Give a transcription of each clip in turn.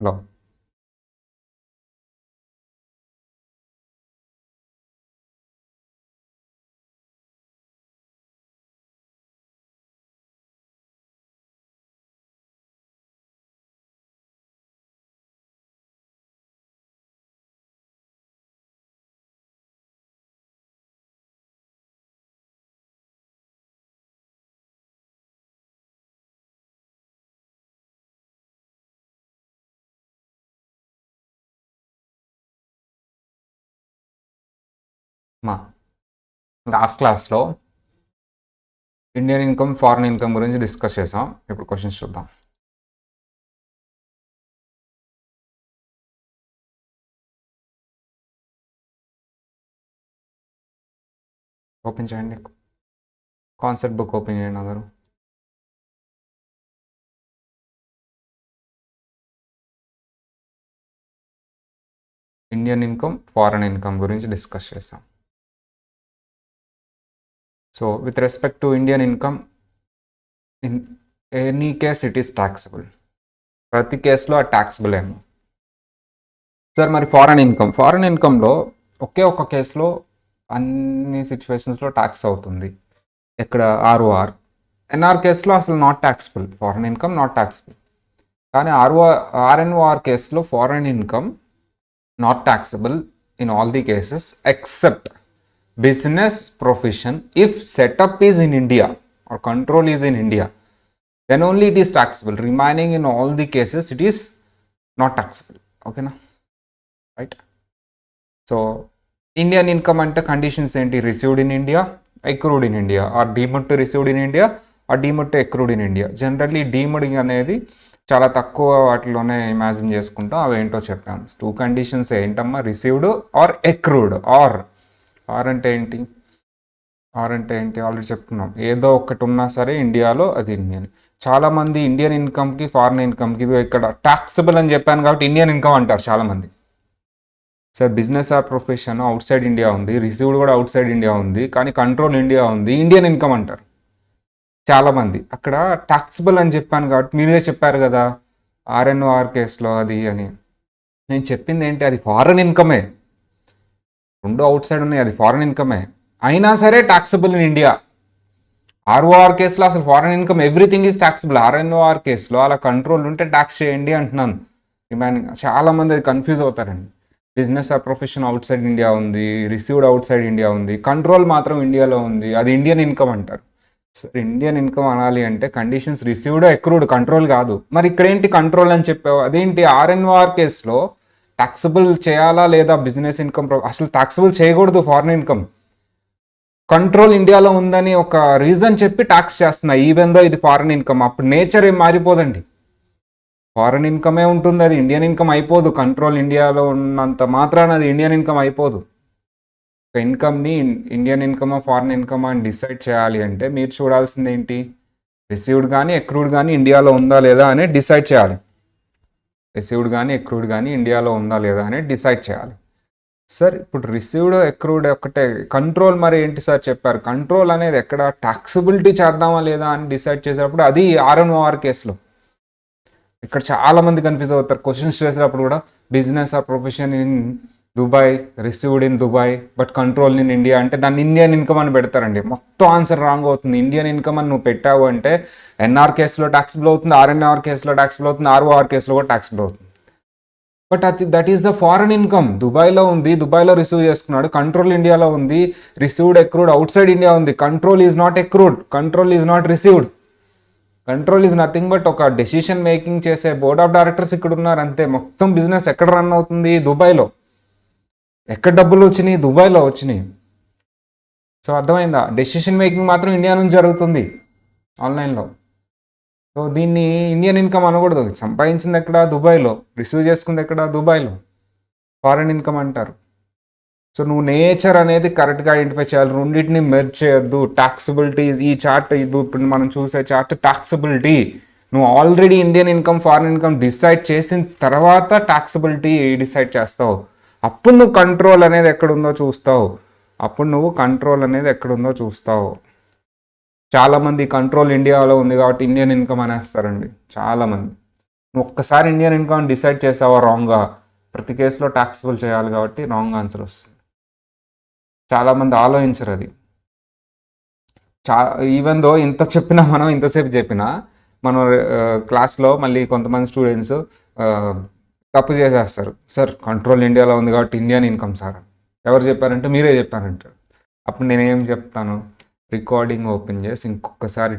లో మా లాస్ట్ క్లాస్లో ఇండియన్ ఇన్కమ్ ఫారెన్ ఇన్కమ్ గురించి డిస్కస్ చేసాం. ఇప్పుడు క్వశ్చన్స్ చూద్దాం. ఓపెన్ చేయండి, కాన్సెప్ట్ బుక్ ఓపెన్ చేయండి అందరూ. ఇండియన్ ఇన్కమ్ ఫారెన్ ఇన్కమ్ గురించి డిస్కస్ చేసాం. So with respect to Indian income, in any case it is taxable. ప్రతి కేసులో ఆ ట్యాక్సబుల్ ఏమో. సార్ మరి ఫారెన్ ఇన్కంలో ఒకే ఒక కేసులో అన్ని సిచ్యువేషన్స్లో ట్యాక్స్ అవుతుంది. ఇక్కడ ఆర్ఓఆర్. ఎన్ఆర్ కేసులో అసలు not taxable, foreign income not taxable. కానీ ఆర్ఎన్ఓఆర్ కేసులో foreign income not taxable in all the cases except business profession if setup is in India or control is in India, then only it is taxable. Remaining in all the cases it is not taxable. Okay na, right? So Indian income ante conditions enti, received in India, accrued in India, or deemed to received in India or deemed to accrued in India. Generally deemed అనేది చాలా తక్కువ వాటిలోనే imagine చేసుకుంటాం. అవి ఏంటో చెప్పాం. 2 conditions ఏంటమ్మా, received are accrued. Are అంటే ఏంటి, ఆల్రెడీ చెప్పుకున్నాం. ఏదో ఒకటి ఉన్నా సరే ఇండియాలో అది ఇండియన్. చాలామంది ఇండియన్ ఇన్కమ్కి ఫారెన్ ఇన్కమ్కి ఇక్కడ ట్యాక్సబుల్ అని చెప్పాను కాబట్టి ఇండియన్ ఇన్కమ్ అంటారు చాలామంది. Sir business are profession out side India ఉంది, రిసీవ్డ్ కూడా అవుట్ సైడ్ ఇండియా ఉంది, కానీ కంట్రోల్ ఇండియా ఉంది, ఇండియన్ ఇన్కమ్ అంటారు చాలామంది. అక్కడ ట్యాక్సబుల్ అని చెప్పాను కాబట్టి మీరే చెప్పారు కదా ఆర్ఎన్ఓఆర్ కేసులో అది అని. నేను చెప్పింది ఏంటి, అది ఫారెన్ ఇన్కమే. 2 అవుట్ సైడ్ ఉన్నాయి, అది ఫారెన్ ఇన్కమే. అయినా సరే ట్యాక్సబుల్ ఇన్ ఇండియా. ఆర్ఓఆర్ కేసులో అసలు foreign income everything is taxable. RNOR కేసులో అలా కంట్రోల్ ఉంటే ట్యాక్స్ చేయండి అంటున్నాను. రిమైనింగ్ చాలామంది అది కన్ఫ్యూజ్ అవుతారండి. Business are profession out side India ఉంది, రిసీవ్డ్ అవుట్ సైడ్ ఇండియా ఉంది, కంట్రోల్ మాత్రం ఇండియాలో ఉంది, అది ఇండియన్ ఇన్కమ్ అంటారు. సరే ఇండియన్ ఇన్కమ్ అనాలి అంటే కండిషన్స్ రిసీవ్డ్ అక్రూడ్, కంట్రోల్ కాదు. మరి ఇక్కడ ఏంటి కంట్రోల్ అని చెప్పావు, అదేంటి ఆర్ఎన్ఓఆర్ కేసులో ట్యాక్సబుల్ చేయాలా లేదా బిజినెస్ ఇన్కమ్, అసలు ట్యాక్సబుల్ చేయకూడదు ఫారెన్ ఇన్కమ్. కంట్రోల్ ఇండియాలో ఉందని ఒక రీజన్ చెప్పి ట్యాక్స్ చేస్తున్నా, ఈవెన్ దో ఇది ఫారెన్ ఇన్కమ్. అప్పుడు నేచర్ ఏం మారిపోదండి, ఫారెన్ ఇన్కమే ఉంటుంది, అది ఇండియన్ ఇన్కమ్ అయిపోదు. కంట్రోల్ ఇండియాలో ఉన్నంత మాత్రాన అది ఇండియన్ ఇన్కమ్ అయిపోదు. ఒక ఇన్కమ్ని ఇండియన్ ఇన్కమా ఫారెన్ ఇన్కమా అని డిసైడ్ చేయాలి అంటే మీరు చూడాల్సింది ఏంటి, రిసీవ్డ్ కానీ అక్రూడ్ కానీ ఇండియాలో ఉందా లేదా అని డిసైడ్ చేయాలి. రిసీవ్డ్ కానీ అక్రూడ్ కానీ ఇండియాలో ఉందా లేదా అని డిసైడ్ చేయాలి. సార్ ఇప్పుడు రిసీవ్డ్ అక్రూడ్ ఒకటే, కంట్రోల్ మరి ఏంటి సార్ చెప్పారు. కంట్రోల్ అనేది ఎక్కడ ట్యాక్సిబిలిటీ చేద్దామా లేదా అని డిసైడ్ చేసేటప్పుడు అది ఆర్ఎన్ఓఆర్ కేసులో. ఇక్కడ చాలామంది కన్ఫ్యూజ్ అవుతారు క్వశ్చన్స్ చేసేటప్పుడు కూడా. Business are profession in Dubai, received in Dubai but control in India అంటే దాన్ని ఇండియన్ ఇన్కమ్ అని పెడతారండి. మొత్తం ఆన్సర్ రాంగ్ అవుతుంది. ఇండియన్ ఇన్కమ్ అని నువ్వు పెట్టావు అంటే ఎన్ఆర్ కేసులో ట్యాక్సిబుల్ అవుతుంది, ఆర్ఎన్ఆర్ కేసులో ట్యాక్సిబుల్ అవుతుంది, ఆర్ఓఆర్ కేసులో కూడా ట్యాక్సిబుల్ అవుతుంది. బట్ అది that is the foreign income. దుబాయ్లో ఉంది, దుబాయ్లో రిసీవ్ చేసుకున్నాడు. కంట్రోల్ ఇండియాలో ఉంది, received accrued outside India ఉంది. Control is not accrued, control is not received. Control is nothing but ఒక డెసిషన్ మేకింగ్ చేసే బోర్డ్ ఆఫ్ డైరెక్టర్స్ ఇక్కడ ఉన్నారు అంతే. మొత్తం బిజినెస్ ఎక్కడ రన్ అవుతుంది, దుబాయ్లో. ఎక్కడ డబ్బులు వచ్చినాయి, దుబాయ్లో వచ్చినాయి. సో అర్థమైందా, డెసిషన్ మేకింగ్ మాత్రం ఇండియా నుంచి జరుగుతుంది ఆన్లైన్లో. సో దీన్ని ఇండియన్ ఇన్కమ్ అనకూడదు. సంపాదించింది ఎక్కడ, దుబాయ్లో. రిసీవ్ చేసుకుంది ఎక్కడ, దుబాయ్లో. ఫారెన్ ఇన్కమ్ అంటారు. సో నువ్వు నేచర్ అనేది కరెక్ట్గా ఐడెంటిఫై చేయాలి. రెండింటిని మెర్జ్ చేయొద్దు. ట్యాక్సిబిలిటీ, ఈ చార్ట్ ఇప్పుడు మనం చూసే చార్ట్ ట్యాక్సిబిలిటీ. నువ్వు already Indian income foreign income decide చేసిన తర్వాత ట్యాక్సిబిలిటీ డిసైడ్ చేస్తావు. అప్పుడు నువ్వు కంట్రోల్ అనేది ఎక్కడుందో చూస్తావు. చాలామంది కంట్రోల్ ఇండియాలో ఉంది కాబట్టి ఇండియన్ ఇన్కమ్ అనేస్తారండి చాలామంది. ఒక్కసారి ఇండియన్ ఇన్కమ్ డిసైడ్ చేసావా రాంగ్గా, ప్రతి కేసులో ట్యాక్సిబుల్ చేయాలి కాబట్టి రాంగ్ ఆన్సర్ వస్తుంది. చాలామంది ఆలోచించరు అది. ఈవెన్ దో ఇంత చెప్పినా మనం ఇంతసేపు చెప్పినా మనం క్లాస్లో మళ్ళీ కొంతమంది స్టూడెంట్స్ తప్పు చేసేస్తారు. సార్ కంట్రోల్ ఇండియాలో ఉంది కాబట్టి ఇండియన్ ఇన్కమ్ సార్. ఎవరు చెప్పారంటే మీరే చెప్పారంటారు. అప్పుడు నేనేం చెప్తాను, రికార్డింగ్ ఓపెన్ చేసి ఇంకొకసారి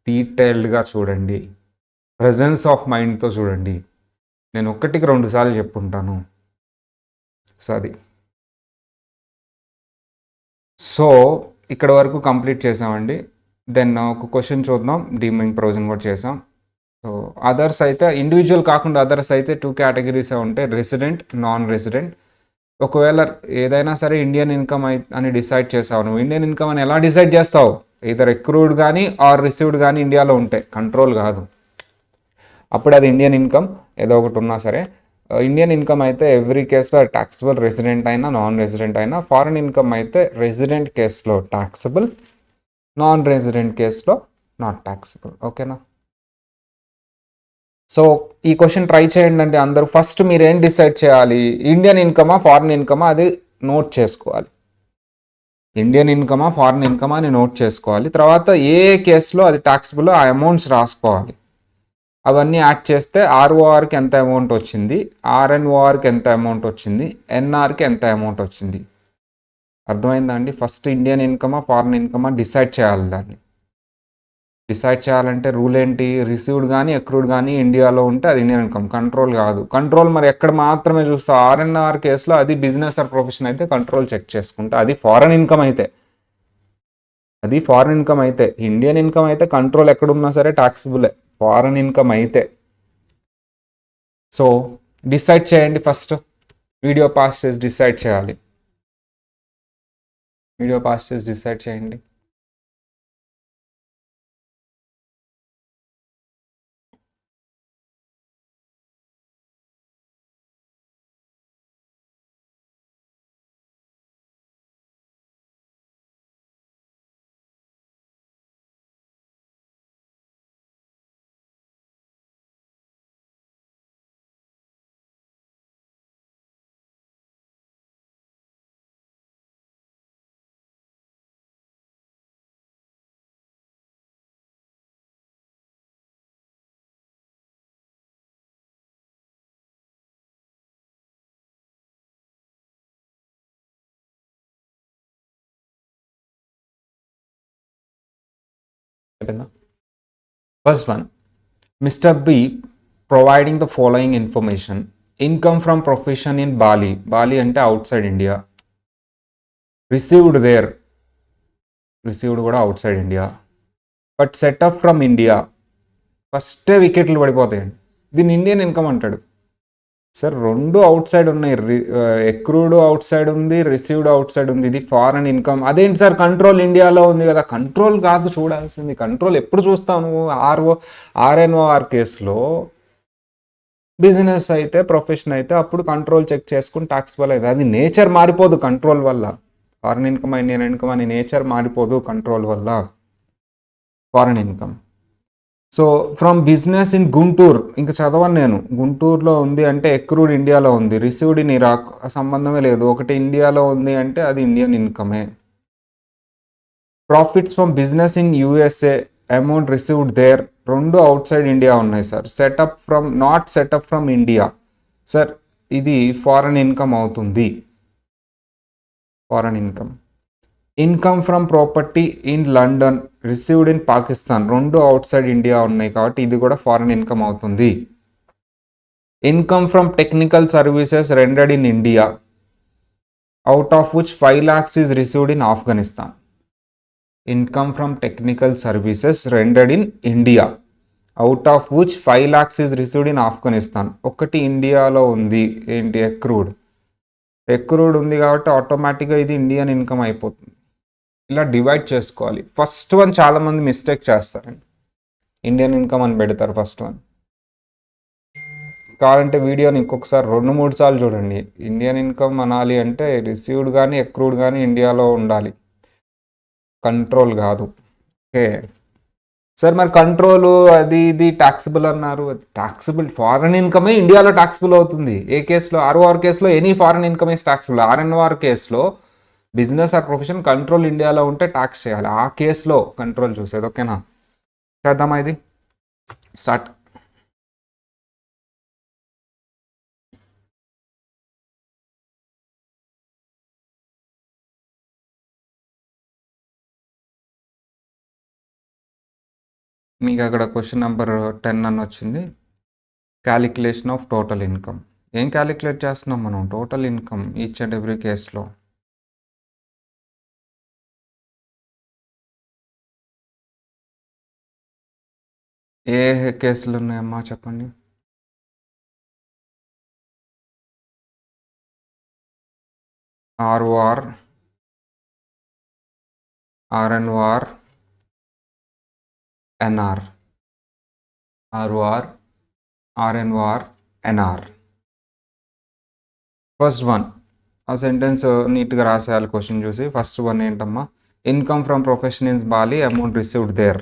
డీటెయిల్డ్గా చూడండి, ప్రెజెన్స్ ఆఫ్ మైండ్తో చూడండి. నేను 1కి 2 సార్లు చెప్పుంటాను. సో అది. సో ఇక్కడ వరకు కంప్లీట్ చేసామండి. దెన్ ఒక క్వశ్చన్ చూద్దాం. డీమింగ్ ప్రొవిజన్ కూడా చేసాం. సో అదర్స్ అయితే ఇండివిజువల్ కాకుండా అదర్స్ అయితే 2 కేటగిరీసే ఉంటాయి, రెసిడెంట్, నాన్ రెసిడెంట్. ఒకవేళ ఏదైనా సరే ఇండియన్ ఇన్కమ్ అని డిసైడ్ చేసావు, నువ్వు ఇండియన్ ఇన్కమ్ అని ఎలా డిసైడ్ చేస్తావు? ఇదర్ ఎక్రూడ్ కానీ ఆర్ రిసీవ్డ్ కానీ ఇండియాలో ఉంటాయి, కంట్రోల్ కాదు. అప్పుడు అది ఇండియన్ ఇన్కమ్ ఏదో ఒకటి ఉన్నా సరే. ఇండియన్ ఇన్కమ్ అయితే ఎవ్రీ కేసులో ట్యాక్సిబుల్, రెసిడెంట్ అయినా నాన్ రెసిడెంట్ అయినా. ఫారెన్ ఇన్కమ్ అయితే రెసిడెంట్ కేసులో ట్యాక్సిబుల్, నాన్ రెసిడెంట్ కేసులో నాట్ ట్యాక్సిబుల్. ఓకేనా? సో ఈ క్వశ్చన్ ట్రై చేయండి అండి అందరూ. ఫస్ట్ మీరు ఏం డిసైడ్ చేయాలి, ఇండియన్ ఇన్కమా ఫారెన్ ఇన్కమా, అది నోట్ చేసుకోవాలి. ఇండియన్ ఇన్కమా ఫారెన్ ఇన్కమా అని నోట్ చేసుకోవాలి. తర్వాత ఏ కేసులో అది ట్యాక్సిబుల్ ఆ అమౌంట్స్ రాసుకోవాలి. అవన్నీ యాడ్ చేస్తే ఆర్ఓఆర్కి ఎంత అమౌంట్ వచ్చింది, ఆర్ఎన్ఓఆర్కి ఎంత అమౌంట్ వచ్చింది, ఎన్ఆర్కి ఎంత అమౌంట్ వచ్చింది. అర్థమైందా అండి? ఫస్ట్ ఇండియన్ ఇన్కమా ఫారెన్ ఇన్కమా డిసైడ్ చేయాలి. దాన్ని డిసైడ్ చేయాలంటే రూల్ ఏంటి, రిసీవ్డ్ కానీ ఎక్రూడ్ కానీ ఇండియాలో ఉంటే అది ఇండియన్ ఇన్కమ్, కంట్రోల్ కాదు. కంట్రోల్ మరి ఎక్కడ మాత్రమే చూస్తా, ఆర్ఎన్ఆర్ కేసులో అది బిజినెస్ ఆర్ ప్రొఫెషన్ అయితే కంట్రోల్ చెక్ చేసుకుంటా, అది ఫారెన్ ఇన్కమ్ అయితే. అది ఫారెన్ ఇన్కమ్ అయితే. ఇండియన్ ఇన్కమ్ అయితే కంట్రోల్ ఎక్కడున్నా సరే ట్యాక్సిబులే, ఫారెన్ ఇన్కమ్ అయితే. సో డిసైడ్ చేయండి ఫస్ట్. వీడియో పాస్ చేసి డిసైడ్ చేయాలి. వీడియో పాస్ చేసి డిసైడ్ చేయండి. First one, Mr. B providing the following information. Income from profession in Bali. Bali ante outside India. Received there. Received kuda outside India. But set up from India. ఫస్టే వికెట్లు పడిపోతాయండి. దీన్ని Indian income అంటాడు. Sir రెండు out side ఉన్నాయి, accrued out side ఉంది, received out side ఉంది. ఇది foreign income. అదేంటి సార్ కంట్రోల్ ఇండియాలో ఉంది కదా? కంట్రోల్ కాదు చూడాల్సింది. కంట్రోల్ ఎప్పుడు చూస్తాను? ఆర్ఎన్ఓఆర్ కేసులో బిజినెస్ అయితే ప్రొఫెషన్ అయితే అప్పుడు కంట్రోల్ చెక్ చేసుకుని ట్యాక్సిబుల్ అయితే. అది నేచర్ మారిపోదు కంట్రోల్ వల్ల. ఫారెన్ ఇన్కమ్ ఇండియన్ ఇన్కమ్ అని నేచర్ మారిపోదు కంట్రోల్ వల్ల. Foreign income. So from business in Guntur, ఇంకా చదవను నేను. గుంటూరులో ఉంది అంటే ఎక్రూడ్ ఇండియాలో ఉంది, రిసీవ్డ్ ఇన్ ఇరాక్, సంబంధమే లేదు. ఒకటి ఇండియాలో ఉంది అంటే అది ఇండియన్ ఇన్కమే. Profits from business in USA, amount received there, రెండు అవుట్ సైడ్ ఇండియా ఉన్నాయి sir. Setup from, not setup from India. Sir ఇది ఫారెన్ ఇన్కమ్ అవుతుంది, foreign income. Income from property in London, received in Pakistan, రెండు outside India ఉన్నాయి కాబట్టి ఇది కూడా foreign income అవుతుంది. Income from technical services rendered in India, out of which 5 lakhs is received in Afghanistan. Income from technical services rendered in India, out of which 5 lakhs is received in Afghanistan. ఒకటి ఇండియాలో ఉంది, ఏంటి accrued. Accrued ఉంది కాబట్టి ఆటోమేటిక్గా ఇది Indian income అయిపోతుంది. ఇలా డివైడ్ చేసుకోవాలి. ఫస్ట్ వన్ చాలామంది మిస్టేక్ చేస్తారండి, ఇండియన్ ఇన్కమ్ అని పెడతారు ఫస్ట్ వన్. కావాలంటే వీడియోని ఇంకొకసారి 2-3 సార్లు చూడండి. ఇండియన్ ఇన్కమ్ అనాలి అంటే రిసీవ్డ్ కానీ ఎక్రూడ్ కానీ ఇండియాలో ఉండాలి, కంట్రోల్ కాదు. ఓకే. సార్ మరి కంట్రోల్ అది ఇది ట్యాక్సిబుల్ అన్నారు, అది ట్యాక్సిబుల్ ఫారెన్ ఇన్కమే ఇండియాలో ట్యాక్సిబుల్ అవుతుంది. ఏ కేసులో? ఆర్ఓఆర్ కేసులో any foreign income is taxable. RNOR కేసులో బిజినెస్ ఆర్ ప్రొఫెషన్ కంట్రోల్ ఇండియాలో ఉంటే ట్యాక్స్ చేయాలి. ఆ కేసులో కంట్రోల్ చూసేది. ఓకేనా? చేద్దామా ఇది? స్టార్ట్. మీకు అక్కడ క్వశ్చన్ నెంబర్ 10 అని వచ్చింది. Calculation of total income. ఏం క్యాలిక్యులేట్ చేస్తున్నాం మనం? Total income each and every కేసులో. ఏ కేసులు ఉన్నాయమ్మా చెప్పండి. ROR, RNOR, NR. ROR, RNOR, NR. First one ఆ సెంటెన్స్ నీట్గా రాసేయాలి క్వశ్చన్ చూసి. ఫస్ట్ వన్ ఏంటమ్మా? Income from profession in Bali, amount received there.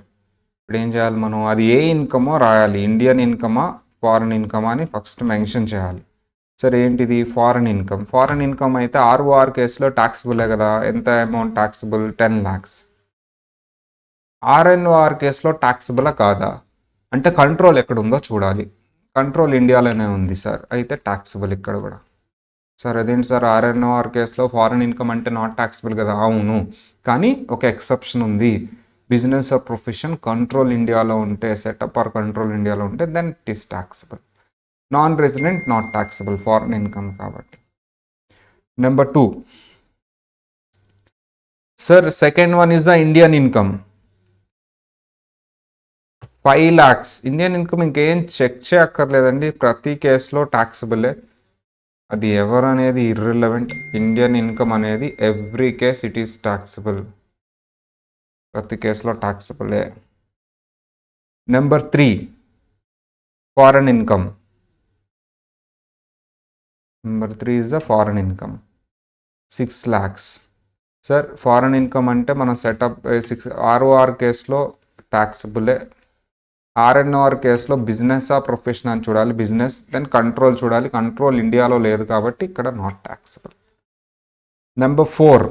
ఇప్పుడు ఏం చేయాలి మనం? అది ఏ ఇన్కమో రాయాలి. ఇండియన్ ఇన్కమా ఫారెన్ ఇన్కమా అని ఫస్ట్ మెన్షన్ చేయాలి. సరే ఏంటిది? Foreign income. ఫారెన్ ఇన్కమ్ అయితే ఆర్ఓఆర్ కేసులో ట్యాక్సిబులే కదా. ఎంత అమౌంట్ ట్యాక్సిబుల్? 10 lakhs. ఆర్ఎన్ఓఆర్ కేసులో ట్యాక్సిబులా కాదా అంటే కంట్రోల్ ఎక్కడ ఉందో చూడాలి. కంట్రోల్ ఇండియాలోనే ఉంది సార్, అయితే ట్యాక్సిబుల్ ఇక్కడ కూడా. సార్ అదేంటి సార్, ఆర్ఎన్ఓఆర్ కేసులో ఫారెన్ ఇన్కమ్ అంటే నాట్ ట్యాక్సిబుల్ కదా? అవును, కానీ ఒక ఎక్సెప్షన్ ఉంది. బిజినెస్ ఆర్ ప్రొఫెషన్ కంట్రోల్ ఇండియాలో ఉంటే, సెటప్ ఆర్ కంట్రోల్ ఇండియాలో ఉంటే then it is taxable. Non resident not taxable, foreign income కాబట్టి. Number 2 sir, second one is the Indian income. 5 lakhs Indian income ఇంకేం చెక్ చేయక్కర్లేదండి, ప్రతి కేసులో ట్యాక్సిబులే. అది ఎవరు అనేది ఇర్రిలవెంట్. ఇండియన్ ఇన్కమ్ అనేది every case it is taxable, ప్రతి కేసులో ట్యాక్సిబులే. Number 3 foreign income. Number 3 is the foreign income, 6 lakhs. Sir foreign income అంటే మనం సెటప్ 6 ఆర్ఓఆర్ కేసులో ట్యాక్సిబులే. ఆర్ఎన్ఓఆర్ కేసులో బిజినెస్ ఆ ప్రొఫెషన్ అని చూడాలి, బిజినెస్. దెన్ కంట్రోల్ చూడాలి, కంట్రోల్ ఇండియాలో లేదు కాబట్టి ఇక్కడ not taxable. Number 4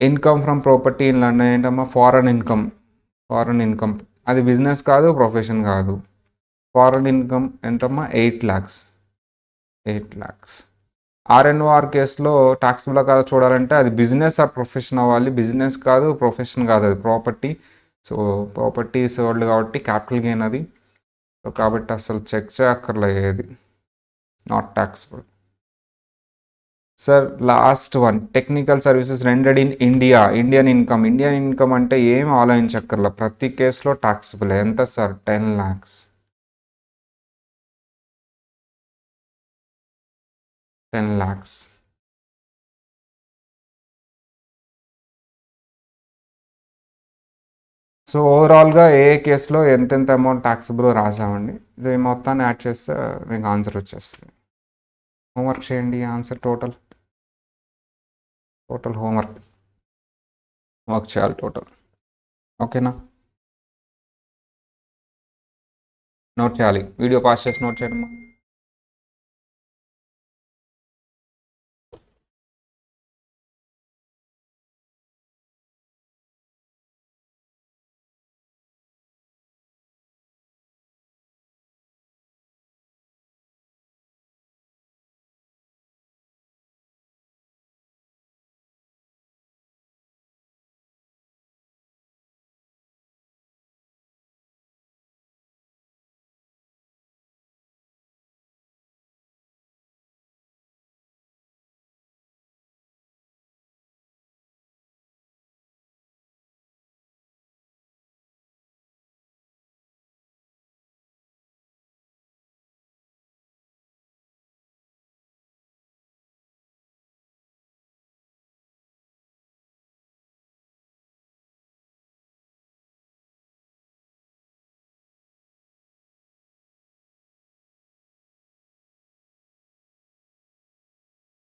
income from property in London. ఏంటమ్మా? Foreign income. ఫారెన్ ఇన్కమ్ అది బిజినెస్ కాదు, ప్రొఫెషన్ కాదు. ఫారెన్ ఇన్కమ్ ఎంతమ్మా? 8 lakhs. 8 lakhs. ఆర్ఎన్ఓఆర్ కేసులో ట్యాక్సిబుల్ కాదు చూడాలంటే అది బిజినెస్ ఆర్ ప్రొఫెషన్ అవ్వాలి, బిజినెస్ కాదు, ప్రొఫెషన్ కాదు, అది ప్రాపర్టీ. సో ప్రాపర్టీ సోల్డ్ కాబట్టి క్యాపిటల్ గెయిన్ అది. సో కాబట్టి అసలు చెక్ చేయక్కర్లేదు, not taxable. Sir last one technical services rendered in India. Indian income. Indian income అంటే ఏం ఆలోచించక్కర్లా, ప్రతి కేసులో ట్యాక్సిబుల్. ఎంత సార్? 10 lakhs. 10 lakhs. సో ఓవరాల్గా ఏ కేసులో ఎంతెంత అమౌంట్ ట్యాక్సిబుల్ రాసామండి. ఇది మొత్తాన్ని యాడ్ చేస్తే మీకు ఆన్సర్ వచ్చేస్తుంది. హోంవర్క్ చేయండి. ఆన్సర్ టోటల్ హోంవర్క్ వర్క్ చేయాలి టోటల్. ఓకేనా? నోట్ చేయాలి, వీడియో పాస్ చేసి నోట్ చేయడమ్మా.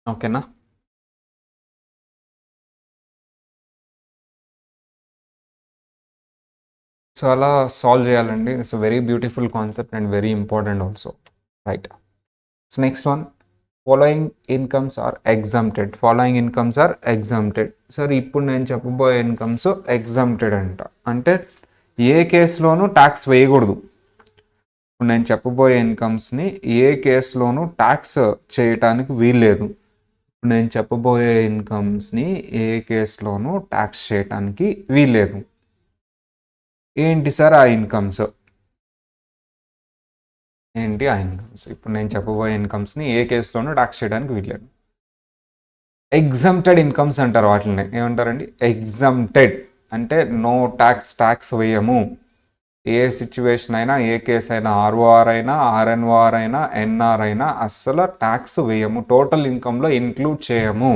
ఓకేనా? సో అలా సాల్వ్ చేయాలండి. It's very beautiful concept and very important also, right? So next one, following incomes are exempted. Following incomes are exempted. Sir ఇప్పుడు నేను చెప్పబోయే ఇన్కమ్స్ ఎగ్జామ్టెడ్ అంట. అంటే ఏ కేసులోనూ ట్యాక్స్ వేయకూడదు. ఇప్పుడు నేను చెప్పబోయే ఇన్కమ్స్ని ఏ కేసులోనూ ట్యాక్స్ చేయటానికి వీల్లేదు. ఇప్పుడు నేను చెప్పబోయే ఇన్కమ్స్ని ఏ కేసులోనూ ట్యాక్స్ చేయటానికి వీల్లేదు. ఏంటి సార్ ఆ ఇన్కమ్స్? ఏంటి ఆ ఇన్కమ్స్? ఇప్పుడు నేను చెప్పబోయే ఇన్కమ్స్ని ఏ కేసులోనూ ట్యాక్స్ చేయడానికి వీల్లేదు. ఎగ్జామ్టెడ్ ఇన్కమ్స్ అంటారు వాటిని. ఏమంటారండి? ఎగ్జామ్టెడ్ అంటే నో ట్యాక్స్ వేయము. ఏ సిచ్యువేషన్ అయినా, ఏ కేసు అయినా, ఆర్ఓఆర్ అయినా, ఆర్ఎన్ఓఆర్ అయినా, ఎన్ఆర్ అయినా అస్సలు ట్యాక్స్ వేయము. టోటల్ ఇన్కంలో ఇంక్లూడ్ చేయము.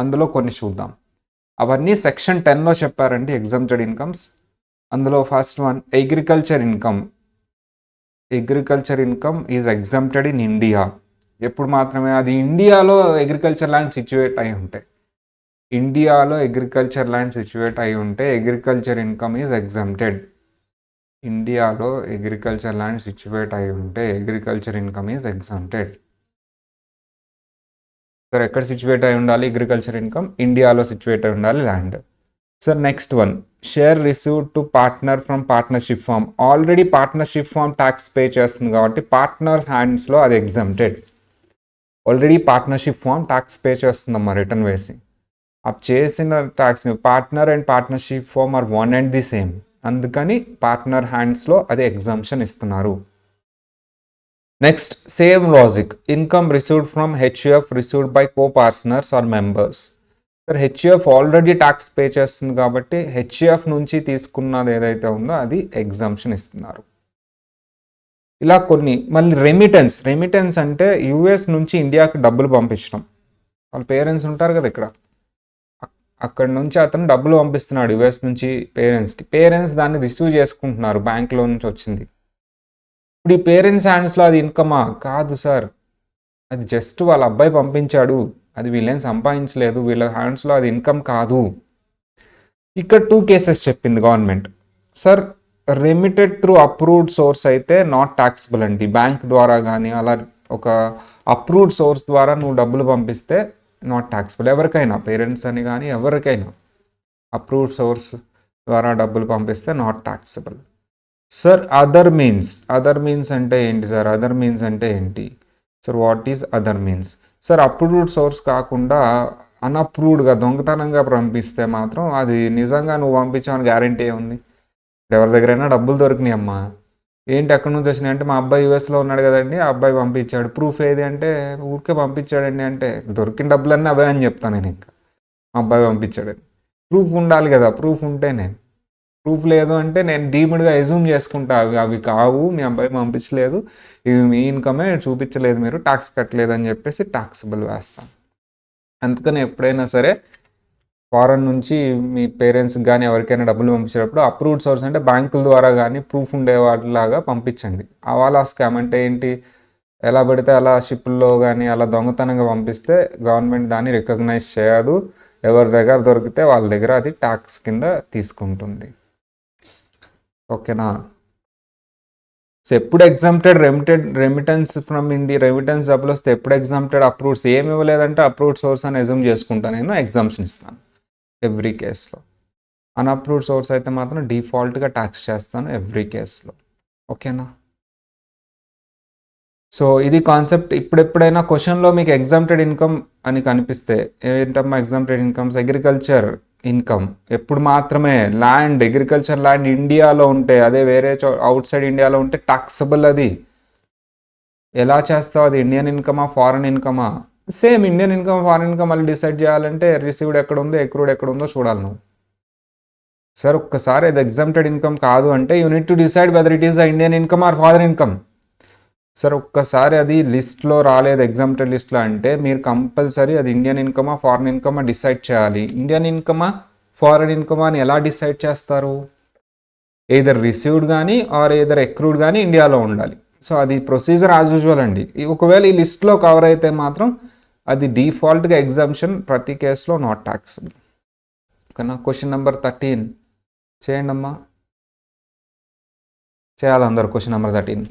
అందులో కొన్ని చూద్దాం. అవన్నీ సెక్షన్ 10లో చెప్పారండి ఎగ్జామ్టెడ్ ఇన్కమ్స్. అందులో first one, agriculture income. Agriculture income is exempted in India. ఎప్పుడు మాత్రమే? అది ఇండియాలో అగ్రికల్చర్ ల్యాండ్ సిచ్యువేట్ అయి ఉంటాయి. ఇండియాలో అగ్రికల్చర్ ల్యాండ్ సిచ్యువేట్ అయి ఉంటే అగ్రికల్చర్ ఇన్కమ్ ఈజ్ ఎగ్జామ్టెడ్. ఇండియాలో అగ్రికల్చర్ ల్యాండ్ సిచ్యువేట్ అయి ఉంటే agriculture income is exempted. Sir ఎక్కడ సిచ్యువేట్ అయి ఉండాలి అగ్రికల్చర్ ఇన్కమ్? ఇండియాలో సిచ్యువేట్ అయి ఉండాలి land. Sir next one, share received to partner from partnership firm. Already partnership firm tax pay చేస్తుంది కాబట్టి పార్ట్నర్ హ్యాండ్స్లో అది exempted. Already partnership firm tax pay చేస్తుందమ్మా రిటర్న్ వేసి. ఆ చేసిన tax, partner and partnership firm or one and the same. అందుకని partner హ్యాండ్స్లో అది ఎగ్జామ్షన్ ఇస్తున్నారు. Next, same logic, income received from HUF received by co partners or members. Sir HUF already tax pay చేస్తుంది కాబట్టి HUF నుంచి తీసుకున్నది ఏదైతే ఉందో అది ఎగ్జామ్షన్ ఇస్తున్నారు. ఇలా కొన్ని. మళ్ళీ రెమిటెన్స్ అంటే యూఎస్ నుంచి ఇండియాకి డబ్బులు పంపించడం. వాళ్ళ పేరెంట్స్ ఉంటారు కదా ఇక్కడ, అక్కడ నుంచి అతను డబ్బులు పంపిస్తున్నాడు యూఎస్ నుంచి పేరెంట్స్కి. పేరెంట్స్ దాన్ని రిసీవ్ చేసుకుంటున్నారు, బ్యాంక్లో నుంచి వచ్చింది. ఇప్పుడు ఈ పేరెంట్స్ హ్యాండ్స్లో అది ఇన్కమా? కాదు సార్, అది జస్ట్ వాళ్ళ అబ్బాయి పంపించాడు, అది వీళ్ళేం సంపాదించలేదు, వీళ్ళ హ్యాండ్స్లో అది ఇన్కమ్ కాదు. ఇక్కడ 2 కేసెస్ చెప్పింది government. Sir remitted through approved source అయితే నాట్ ట్యాక్సిబుల్ అండి. బ్యాంక్ ద్వారా కానీ అలా ఒక అప్రూవ్డ్ సోర్స్ ద్వారా నువ్వు డబ్బులు పంపిస్తే నాట్ ట్యాక్సిబుల్. ఎవరికైనా, పేరెంట్స్ అని కానీ ఎవరికైనా అప్రూవ్డ్ సోర్స్ ద్వారా డబ్బులు పంపిస్తే not taxable. Sir other means అంటే ఏంటి సార్? అదర్ మీన్స్ అంటే ఏంటి sir? What is other means? Sir approved source కాకుండా అన్అప్రూవ్డ్గా దొంగతనంగా పంపిస్తే మాత్రం అది నిజంగా నువ్వు పంపించావని గ్యారంటీ ఉంది? ఎవరి దగ్గరైనా డబ్బులు దొరికినాయి అమ్మా, ఏంటి ఎక్కడి నుంచి వచ్చినాయి అంటే మా అబ్బాయి యూఎస్లో ఉన్నాడు కదండి, ఆ అబ్బాయి పంపించాడు. ప్రూఫ్ ఏది అంటే ఊరికే పంపించాడండి అంటే దొరికిన డబ్బులన్నీ అవే అని చెప్తాను నేను. ఇంకా మా అబ్బాయి పంపించాడని ప్రూఫ్ ఉండాలి కదా. ప్రూఫ్ ఉంటేనే. ప్రూఫ్ లేదు అంటే నేను డీమ్డ్గా ఎజ్యూమ్ చేసుకుంటా అవి కావు, మీ అబ్బాయి పంపించలేదు, ఇవి మీ ఇన్కమే, చూపించలేదు, మీరు ట్యాక్స్ కట్టలేదు అని చెప్పేసి ట్యాక్సిబుల్ వేస్తాను. అందుకని ఎప్పుడైనా సరే ఫారెన్ నుంచి మీ పేరెంట్స్కి కానీ ఎవరికైనా డబ్బులు పంపించేటప్పుడు అప్రూవ్డ్ సోర్స్ అంటే బ్యాంకుల ద్వారా కానీ ప్రూఫ్ ఉండే వాటిలాగా పంపించండి. అవాలా స్కామ్ అంటే ఏంటి? ఎలా పడితే అలా షిప్లో కానీ అలా దొంగతనంగా పంపిస్తే గవర్నమెంట్ దాన్ని రికగ్నైజ్ చేయదు. ఎవరి దగ్గర దొరికితే వాళ్ళ దగ్గర అది ట్యాక్స్ కింద తీసుకుంటుంది. ఓకేనా? సో ఎప్పుడు exempted remittance from India, remittance డబ్బులు వస్తే ఎప్పుడు ఎగ్జామ్టెడ్? అప్రూవ్డ్స్ ఏమి ఇవ్వలేదంటే అప్రూవ్డ్ సోర్స్ అని ఎజ్యూమ్ చేసుకుంటాను నేను, ఎగ్జామ్షన్ ఇస్తాను ఎవ్రీ కేసులో. అన్అప్రూవ్డ్ సోర్స్ అయితే మాత్రం డిఫాల్ట్గా ట్యాక్స్ చేస్తాను ఎవ్రీ కేసులో. ఓకేనా? సో ఇది కాన్సెప్ట్. ఇప్పుడెప్పుడైనా క్వశ్చన్లో మీకు ఎగ్జామ్టెడ్ ఇన్కమ్ అని కనిపిస్తే, ఏంటమ్మా ఎగ్జామ్టెడ్ ఇన్కమ్స్? అగ్రికల్చర్ ఇన్కమ్ ఎప్పుడు మాత్రమే ల్యాండ్, అగ్రికల్చర్ ల్యాండ్ ఇండియాలో ఉంటే, అదే వేరే అవుట్ సైడ్ ఇండియాలో ఉంటే టాక్సబుల్. అది ఎలా చేస్తావు? అది ఇండియన్ ఇన్కమా ఫారెన్ ఇన్కమా? Same Indian income foreign income మళ్ళీ డిసైడ్ చేయాలంటే రిసీవ్డ్ ఎక్కడ ఉందో ఎక్రూడ్ ఎక్కడ ఉందో చూడాలి నువ్వు. సార్ ఒక్కసారి అది ఎగ్జామ్టెడ్ ఇన్కమ్ కాదు అంటే you need to decide whether it is the Indian income or foreign income. Sir ఒక్కసారి అది లిస్ట్లో రాలేదు ఎగ్జామ్టెడ్ లిస్ట్లో అంటే మీరు కంపల్సరీ అది ఇండియన్ ఇన్కమా ఫారెన్ ఇన్కమా డిసైడ్ చేయాలి. ఇండియన్ ఇన్కమా ఫారెన్ ఇన్కమా అని ఎలా డిసైడ్ చేస్తారు? ఏదర్ రిసీవ్డ్ కానీ ఆర్ ఏదర్ ఎక్రూడ్ కానీ ఇండియాలో ఉండాలి. సో అది ప్రొసీజర్ యాజ్ యూజువల్ అండి. ఒకవేళ ఈ లిస్ట్లో కవర్ అయితే మాత్రం అది డిఫాల్ట్గా ఎగ్జామ్షన్, ప్రతి కేసులో నాట్ ట్యాక్సబుల్. ఓకేనా? క్వశ్చన్ నెంబర్ 13, చేయండి అమ్మా, చేయాలి అందరు. Question number 13.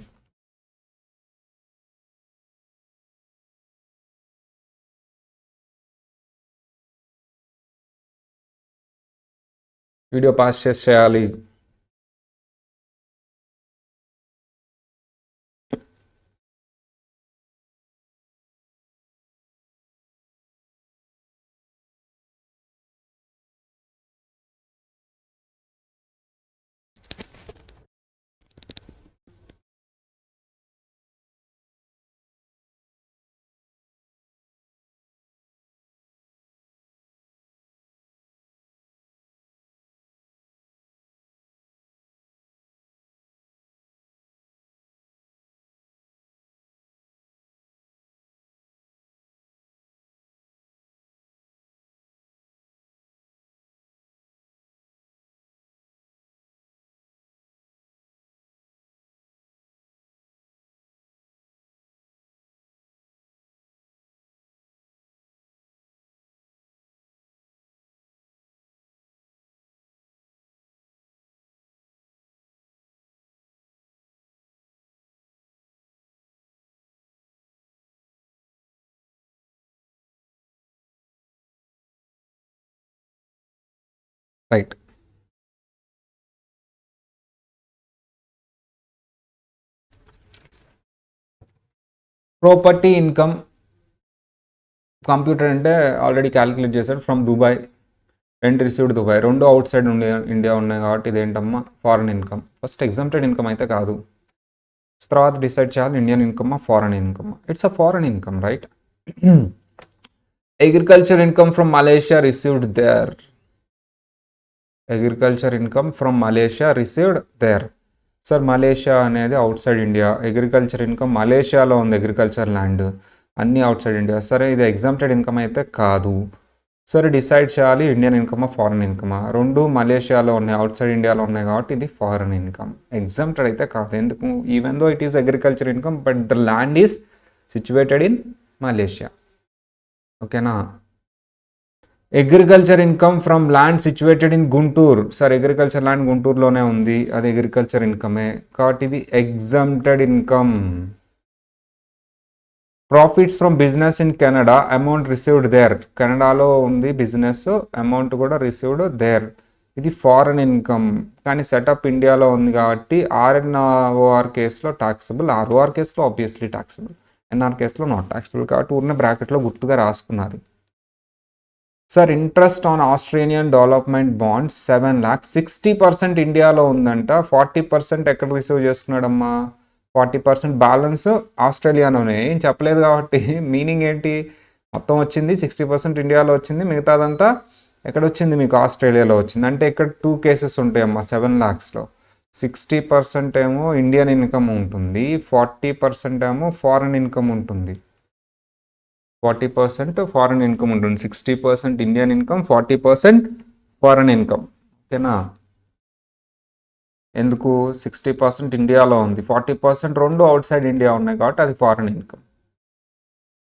వీడియో పాస్ చేయాలి. రైట్. ప్రాపర్టీ ఇన్కమ్ కంప్యూటర్ అంటే ఆల్రెడీ క్యాలిక్యులేట్ చేశాడు. From Dubai, rent received Dubai. రెండు అవుట్ సైడ్ ఇండియా ఉన్నాయి కాబట్టి ఇదేంటమ్మా, foreign income. First exempted income అయితే కాదు, తర్వాత డిసైడ్ చేయాలి Indian income, foreign income. It's a foreign income, right. Agriculture income from Malaysia received there. Agriculture income from Malaysia received there. Sir Malaysia అనేది outside India, agriculture income మలేషియాలో ఉంది, agriculture land అన్నీ outside India. సరే ఇది exempted income అయితే కాదు. సరే decide చేయాలి ఇండియన్ ఇన్కమా ఫారెన్ ఇన్కమా. రెండు మలేషియాలో ఉన్నాయి, అవుట్ సైడ్ ఇండియాలో ఉన్నాయి కాబట్టి ఇది ఫారెన్ ఇన్కమ్. ఎగ్జామ్టెడ్ అయితే కాదు. ఎందుకు? Even though it is agriculture income but the land is situated in Malaysia. ఓకేనా. Agriculture income from land situated in Guntur. Sir agriculture land గుంటూరులోనే ఉంది, అది అగ్రికల్చర్ ఇన్కమే కాబట్టి ఇది exempted income. Profits from business in Canada, amount received there. కెనడాలో ఉంది business, amount కూడా రిసీవ్డ్ దేర్. ఇది ఫారెన్ ఇన్కమ్ కానీ సెటప్ ఇండియాలో ఉంది కాబట్టి ఆర్ఎన్ఓఆర్ కేసులో టాక్సబుల్, ఆర్ఓఆర్ కేసులో ఆబ్వియస్లీ టాక్సబుల్, ఎన్ఆర్ కేసులో నాట్ టాక్సబుల్ కాబట్టి ఉన్న బ్రాకెట్లో గుర్తుగా రాసుకున్నది. Sir interest on Australian development bonds 7 lakhs, 60% ఇండియాలో ఉందంట, 40% ఎక్కడ రిసీవ్ చేసుకున్నాడమ్మా, 40% బ్యాలెన్స్ ఆస్ట్రేలియాలోనే. ఏం చెప్పలేదు కాబట్టి మీనింగ్ ఏంటి, మొత్తం వచ్చింది 60% ఇండియాలో వచ్చింది, మిగతాదంతా ఎక్కడ వచ్చింది మీకు, ఆస్ట్రేలియాలో వచ్చింది. అంటే ఇక్కడ 2 కేసెస్ ఉంటాయమ్మా 7 lakhsలో. 60% ఏమో ఇండియన్ ఇన్కమ్ ఉంటుంది, 40% ఏమో ఫారెన్ ఇన్కమ్ ఉంటుంది. 40% ఫారెన్ ఇన్కమ్ ఉంటుంది, 60% ఇండియన్ ఇన్కమ్, 40% ఫారెన్ ఇన్కమ్. ఓకేనా. ఎందుకు 60% ఇండియాలో ఉంది, 40% రెండు అవుట్ సైడ్ ఇండియా ఉన్నాయి కాబట్టి అది foreign income.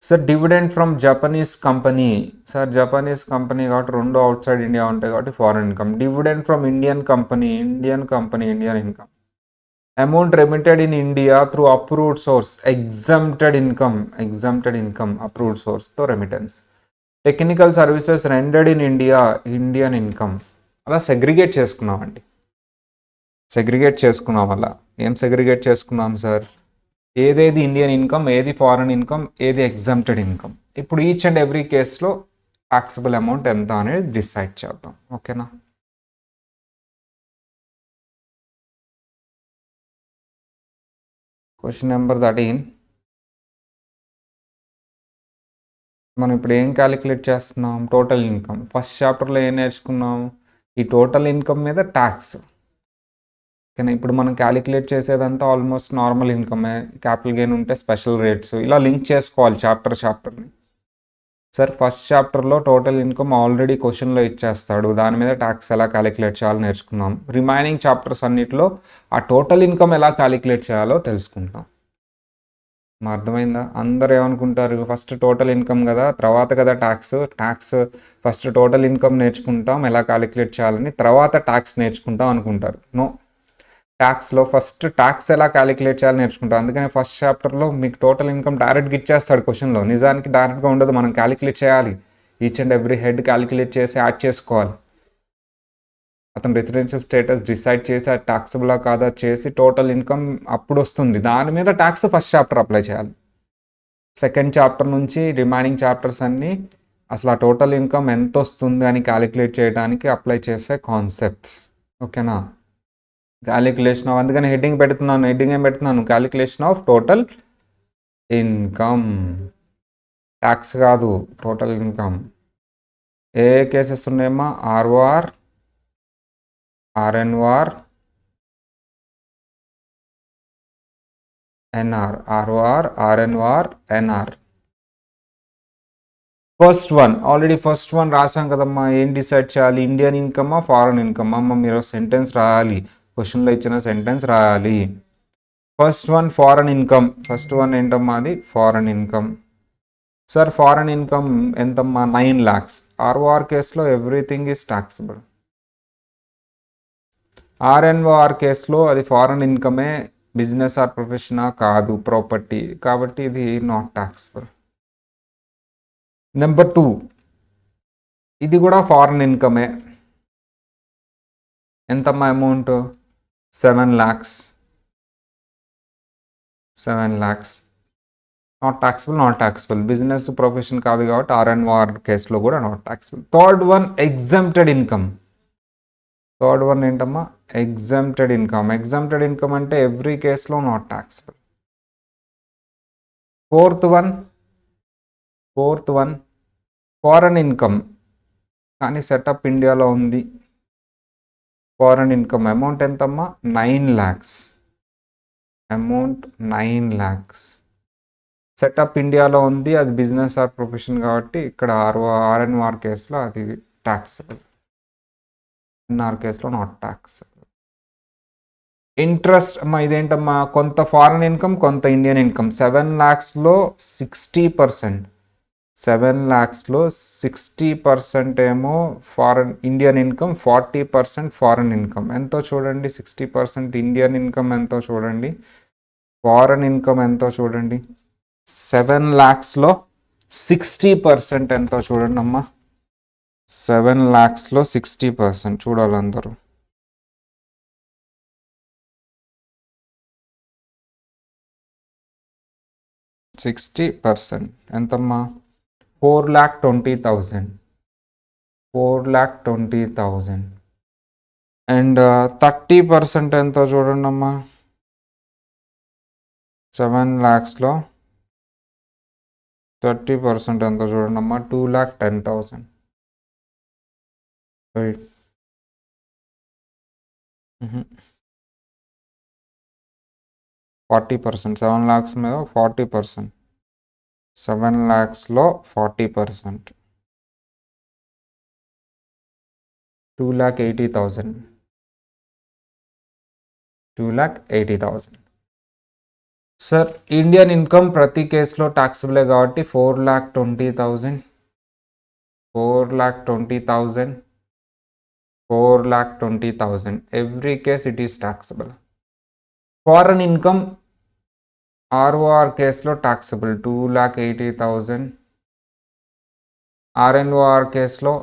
Sir dividend from Japanese company. Sir Japanese company కాబట్టి రెండు అవుట్ సైడ్ ఇండియా ఉంటాయి కాబట్టి foreign income. Dividend from Indian company, Indian income. Amount remitted in India through approved source, exempted income approved సోర్స్తో remittance. Technical services rendered in India, Indian income. అలా segregate చేసుకున్నామండి, అలా ఏం segregate చేసుకున్నాం sir, ఏదేది Indian income, ఏది foreign income, ఏది exempted income. ఇప్పుడు ఈచ్ అండ్ ఎవ్రీ కేసులో టాక్సబుల్ అమౌంట్ ఎంత అనేది డిసైడ్ చేద్దాం. ఓకేనా. Question number 13. మనం ఇప్పుడు ఏం క్యాలిక్యులేట్ చేస్తున్నాం, టోటల్ ఇన్కమ్. ఫస్ట్ చాప్టర్లో ఏం నేర్చుకున్నాం, ఈ టోటల్ ఇన్కమ్ మీద ట్యాక్స్. ఓకేనా. ఇప్పుడు మనం క్యాలిక్యులేట్ చేసేదంతా ఆల్మోస్ట్ నార్మల్ ఇన్కమే, క్యాపిటల్ గెయిన్ ఉంటే స్పెషల్ రేట్స్, ఇలా లింక్ చేసుకోవాలి చాప్టర్ని. సార్ ఫస్ట్ చాప్టర్లో టోటల్ ఇన్కమ్ ఆల్రెడీ క్వశ్చన్లో ఇచ్చేస్తాడు, దాని మీద ట్యాక్స్ ఎలా క్యాలిక్యులేట్ చేయాలో నేర్చుకున్నాం. రిమైనింగ్ చాప్టర్స్ అన్నిటిలో ఆ టోటల్ ఇన్కమ్ ఎలా క్యాలిక్యులేట్ చేయాలో తెలుసుకుంటాం. అర్థమైందా? అందరూ ఏమనుకుంటారు, ఫస్ట్ టోటల్ ఇన్కమ్ కదా, తర్వాత కదా ట్యాక్స్ ఫస్ట్ టోటల్ ఇన్కమ్ నేర్చుకుంటాం ఎలా క్యాలిక్యులేట్ చేయాలని, తర్వాత ట్యాక్స్ నేర్చుకుంటాం అనుకుంటారు. నో, ట్యాక్స్లో ఫస్ట్ ట్యాక్స్ ఎలా క్యాలిక్యులేట్ చేయాలని నేర్చుకుంటాం. అందుకని ఫస్ట్ చాప్టర్లో మీకు టోటల్ ఇన్కమ్ డైరెక్ట్గా ఇచ్చేస్తాడు క్వశ్చన్లో. నిజానికి డైరెక్ట్గా ఉండదు, మనం క్యాలిక్యులేట్ చేయాలి. Each and every head calculate చేసి యాడ్ చేసుకోవాలి. అతను రెసిడెన్షియల్ స్టేటస్ డిసైడ్ చేసి అది ట్యాక్సబులా కాదా చేసి టోటల్ ఇన్కమ్ అప్పుడు వస్తుంది. దాని మీద ట్యాక్స్ ఫస్ట్ చాప్టర్ అప్లై చేయాలి. సెకండ్ చాప్టర్ నుంచి రిమైనింగ్ చాప్టర్స్ అన్నీ అసలు ఆ టోటల్ ఇన్కమ్ ఎంత వస్తుంది అని క్యాలిక్యులేట్ చేయడానికి అప్లై చేసే కాన్సెప్ట్స్. ఓకేనా? క్యాలిక్యులేషన్ ఆఫ్, అందుకని హెడ్డింగ్ పెడుతున్నాను. హెడ్డింగ్ ఏం పెడుతున్నాను? Calculation of total income. Tax కాదు, టోటల్ ఇన్కమ్. ఏ కేసెస్ ఉన్నాయమ్మా? ROR, RNOR, NR. ROR, RNOR, NR. First one already first one రాసాం కదమ్మా. ఏం డిసైడ్ చేయాలి? ఇండియన్ ఇన్కమా ఫారెన్ ఇన్కమ్? అమ్మ మీరు సెంటెన్స్ రాయాలి, క్వశ్చన్లో ఇచ్చిన సెంటెన్స్ రాయాలి. First one foreign income. First one ఏంటమ్మా? అది foreign income. Sir foreign income ఎంతమ్మా? 9 lakhs. ఆర్ఓఆర్ కేసులో ఎవ్రీథింగ్ ఈజ్ ట్యాక్సిబుల్. ఆర్ఎన్ఓఆర్ కేసులో అది ఫారెన్ ఇన్కమే, బిజినెస్ ఆర్ ప్రొఫెషనా కాదు, ప్రాపర్టీ, కాబట్టి ఇది నాట్ ట్యాక్సిబుల్. నెంబర్ 2, ఇది కూడా ఫారెన్ ఇన్కమే. ఎంతమ్మా amount? 7 lakhs. 7 lakhs. Not taxable. Business profession కాదు కాబట్టి ఆర్ఎన్ఓఆర్ కేసులో కూడా not taxable. Third one exempted income. Third one ఏంటమ్మా? Exempted income. ఎగ్జంప్టెడ్ ఇన్కమ్ అంటే ఎవ్రీ కేసులో not taxable. Fourth one foreign income కానీ సెటప్ ఇండియాలో ఉంది. ఫారెన్ ఇన్కమ్ అమౌంట్ ఎంతమ్మా? 9 lakhs. Amount 9 lakhs. సెటప్ ఇండియాలో ఉంది, అది బిజినెస్ ఆర్ ప్రొఫెషన్ కాబట్టి ఇక్కడ ఆర్ఎన్ఆర్ కేసులో అది ట్యాక్సిబుల్. ఎన్ఆర్ కేసులో నాట్ ట్యాక్సిబుల్. ఇంట్రెస్ట్ అమ్మా, ఇదేంటమ్మా? కొంత ఫారెన్ ఇన్కమ్, కొంత ఇండియన్ ఇన్కమ్. 7 lakhsలో 60%. 7 lakhsలో 60% ఏమో foreign Indian income, 40% foreign income. ఎంతో చూడండి, 60% ఇండియన్ ఇన్కమ్ ఎంతో చూడండి, ఫారెన్ ఇన్కమ్ ఎంతో చూడండి. 7 lakhsలో 60% ఎంతో చూడండి అమ్మా. 7 lakhsలో 60% చూడాలి అందరూ. %60 ఎంతమ్మా? 4,20,000. 4,20,000. అండ్ 30% ఎంతో చూడండి అమ్మా. 7 lakhsలో 30% ఎంతో చూడండి అమ్మా. 2,10,000. 40%. 7 lakhs మీద 40%. 7 lakhsలో 40%. 2,80,000. 2,80,000. సార్ ఇండియన్ ఇన్కమ్ ప్రతి కేసులో ట్యాక్సిబులే కాబట్టి 4,20,000. 4,20,000. 4,20,000. Every case it is taxable. Foreign income ROR కేసులో ట్యాక్సిబుల్ 2,80,000. ఆర్ఎన్ఓఆర్ కేసులో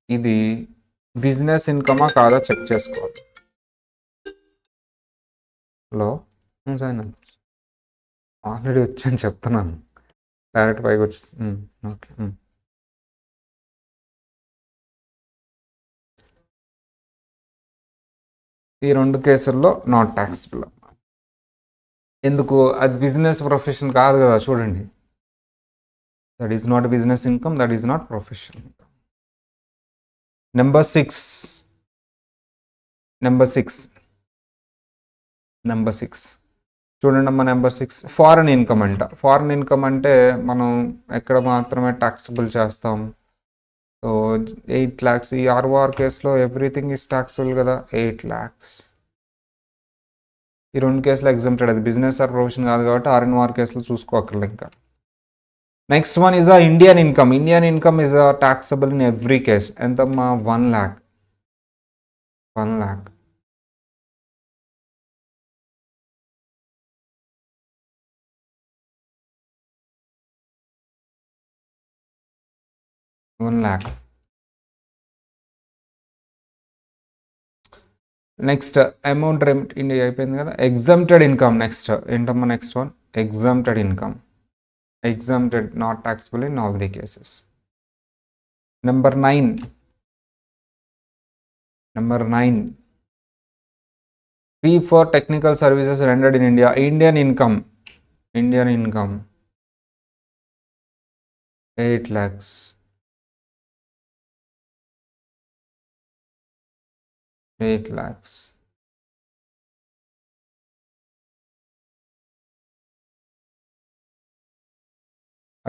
ఇది బిజినెస్ ఇన్కమా కాదా చెక్ చేసుకోవాలి. హలో సార్, ఆల్రెడీ వచ్చాను చెప్తున్నాను, డైరెక్ట్ పైకి వచ్చేసి ఓకే. ఈ 2 కేసుల్లో నాట్ ట్యాక్సిబుల్. ఎందుకు? అది బిజినెస్ ప్రొఫెషన్ కాదు కదా, చూడండి. That is not business income, that is not professional income. Number 6. చూడండి అమ్మా, నెంబర్ 6 ఫారెన్ ఇన్కమ్ అంట. ఫారెన్ ఇన్కమ్ అంటే మనం ఎక్కడ మాత్రమే ట్యాక్సిబుల్ చేస్తాం. So 8 lakhs. ఈ ఆర్ఓఆర్ కేసులో ఎవ్రీథింగ్ ఈస్ ట్యాక్సిబుల్ కదా. 8 lakhs. ఈ 2 కేసులో ఎగ్జామ్టెడ్. అది బిజినెస్ ఆర్ ప్రొఫెషన్ కాదు కాబట్టి R&R కేసులో చూసుకోకర్లేదు ఇంకా. Next one is Indian income. Indian income is taxable in every case. ఎంతమ్మా? 1 lakh. 1 lakh. Next amount remit India అయిపోయింది కదా. Exempted income next. ఏంటమ్మా next one? Exempted income. Exempted, not taxable in all the cases. Number 9. Fee for technical services rendered in India. Indian income 8 lakhs. 8 lakhs.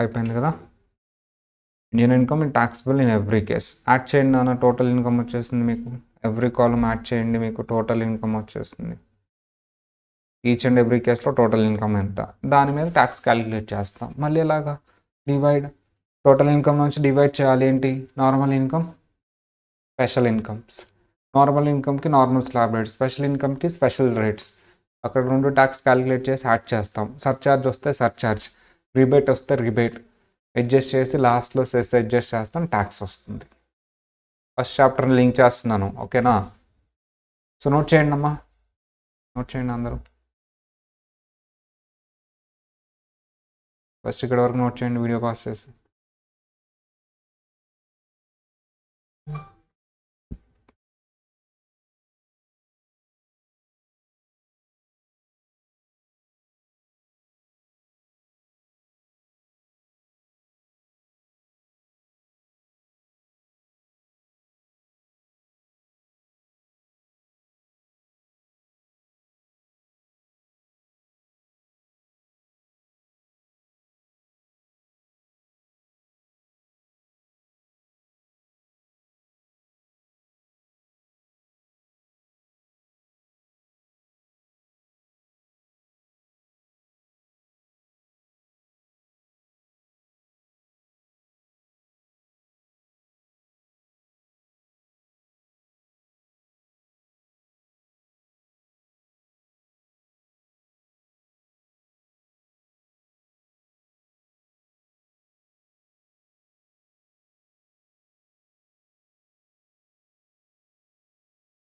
అయిపోయింది కదా. Indian income taxable in every case. Add చేయండి నాన్న, total income వచ్చేసింది మీకు. Every కాలం add చేయండి, మీకు total income వచ్చేస్తుంది. Each and every కేసులో టోటల్ ఇన్కమ్ ఎంత, దాని మీద ట్యాక్స్ క్యాలిక్యులేట్ చేస్తాం. మళ్ళీ ఎలాగా? డివైడ్. టోటల్ ఇన్కమ్ నుంచి డివైడ్ చేయాలి. ఏంటి? Normal income, special incomes. Normal ఇన్కమ్కి నార్మల్ స్లాబ్ రేట్స్, స్పెషల్ ఇన్కమ్కి స్పెషల్ రేట్స్. అక్కడ 2 ట్యాక్స్ క్యాలిక్యులేట్ చేసి యాడ్ చేస్తాం. సర్చార్జ్ వస్తే సర్చార్జ్, రిబేట్ వస్తే రిబేట్, అడ్జస్ట్ చేసి లాస్ట్లో సెస్ అడ్జస్ట్ చేస్తాం, ట్యాక్స్ వస్తుంది. ఫస్ట్ చాప్టర్ని లింక్ చేస్తున్నాను, ఓకేనా? సో నోట్ చేయండి అమ్మా, నోట్ చేయండి అందరూ. ఫస్ట్ ఇక్కడ వరకు నోట్ చేయండి, వీడియో పాస్ చేసి.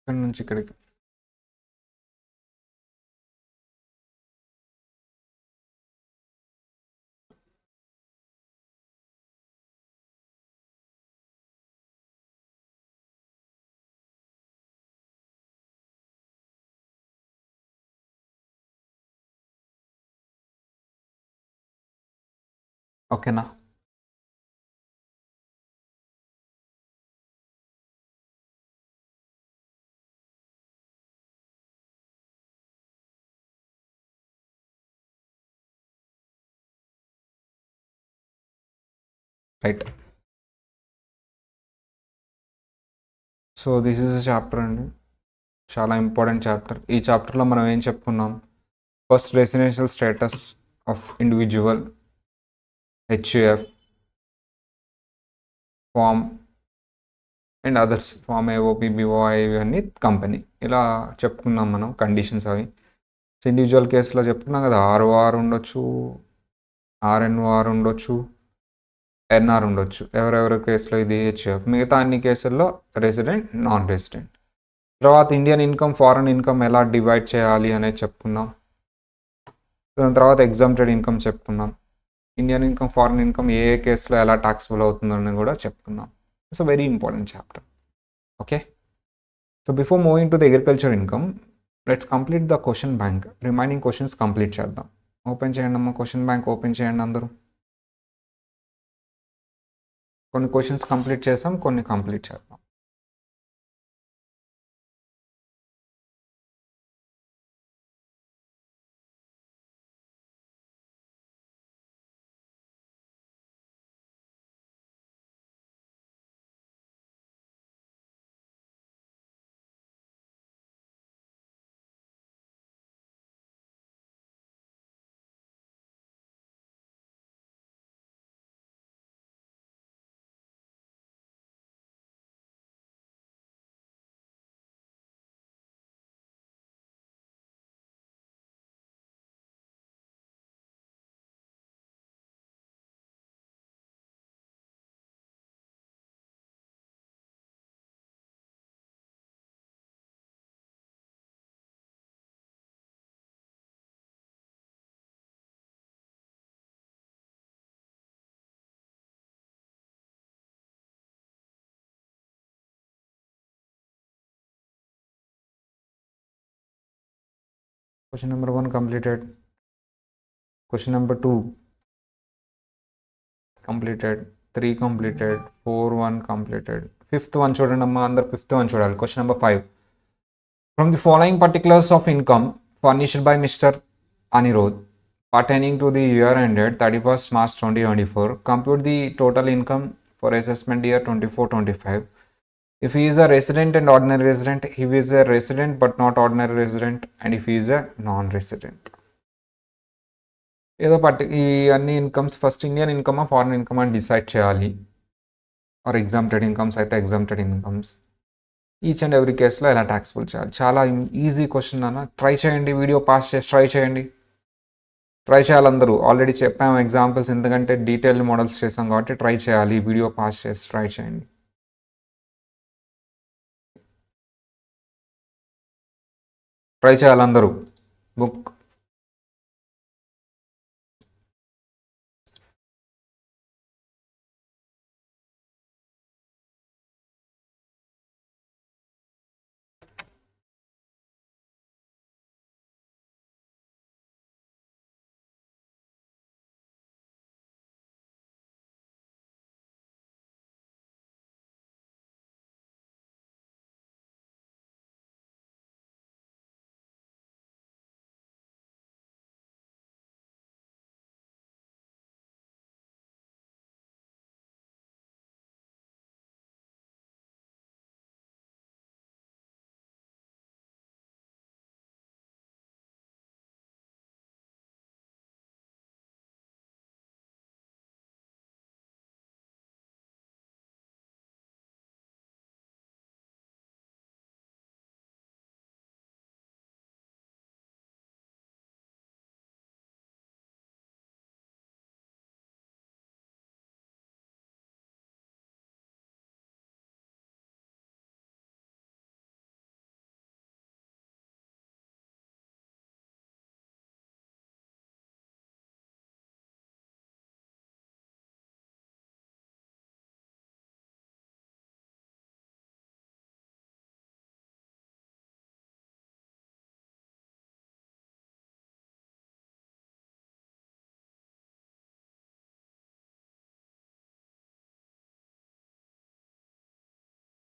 ఇక్కడ నుంచి ఇక్కడికి. ఓకేనా? Right. So this is chapter అండి, చాలా ఇంపార్టెంట్ చాప్టర్. ఈ చాప్టర్లో మనం ఏం చెప్పుకున్నాం? First residential status of individual, HUF, firm and others, firm AOP, BOI, ఇవన్నీ కంపెనీ, ఇలా చెప్పుకున్నాం మనం కండిషన్స్ అవి. సో ఇండివిజువల్ కేసులో చెప్పుకున్నాం కదా, ఆర్ఓఆర్ ఉండొచ్చు, ఆర్ఎన్ఓఆర్ ఉండొచ్చు, ఎన్ఆర్ ఉండొచ్చు. ఎవరెవరి కేసులో ఇది హెచ్యుఎఫ్. మిగతా అన్ని కేసుల్లో రెసిడెంట్, నాన్ రెసిడెంట్. తర్వాత ఇండియన్ ఇన్కమ్, ఫారెన్ ఇన్కమ్ ఎలా డివైడ్ చేయాలి అనేది చెప్పుకున్నాం. దాని తర్వాత ఎగ్జామ్టెడ్ ఇన్కమ్ చెప్పుకున్నాం. ఇండియన్ ఇన్కమ్, ఫారెన్ ఇన్కమ్ ఏ ఏ కేసులో ఎలా టాక్సిబుల్ అవుతుందని కూడా చెప్పుకున్నాం. It's a very important chapter. Okay. So before moving to the agriculture income, let's complete the question bank. Remaining questions complete చేద్దాం. ఓపెన్ చేయండి అమ్మా, క్వశ్చన్ బ్యాంక్ ఓపెన్ చేయండి అందరూ. కొన్ని క్వశ్చన్స్ కంప్లీట్ చేసాం, కొన్ని కంప్లీట్ చేద్దాం. Question number 1 completed. Question number 2 completed. 3 completed. 4 1 completed. Fifth one చూడండమ్మా, అందరు fifth one చూడాలి. Question number 5. From the following particulars of income furnished by Mr. Anirudh pertaining to the year ended 31st March 2024, compute the total income for assessment year 24-25. If he is a resident and ordinary resident, he is a resident but not ordinary resident, and if he is a non-resident. ఏదో ఈ అన్ని incomes first Indian ఇన్కమా foreign income అని decide చేయాలి. Or exempted incomes అయితే exempted incomes each and every కేసులో ఎలా taxable చేయాలి. చాలా ఈజీ క్వశ్చన్ అన్న, ట్రై చేయండి, వీడియో పాస్ చేసి ట్రై చేయండి. ట్రై చేయాలి అందరూ. ఆల్రెడీ చెప్పాము ఎగ్జాంపుల్స్, ఎందుకంటే డీటెయిల్డ్ మోడల్స్ చేసాం కాబట్టి ట్రై చేయాలి, వీడియో పాస్ చేసి ట్రై చేయండి. ట్రై చేయాలి అందరూ. బుక్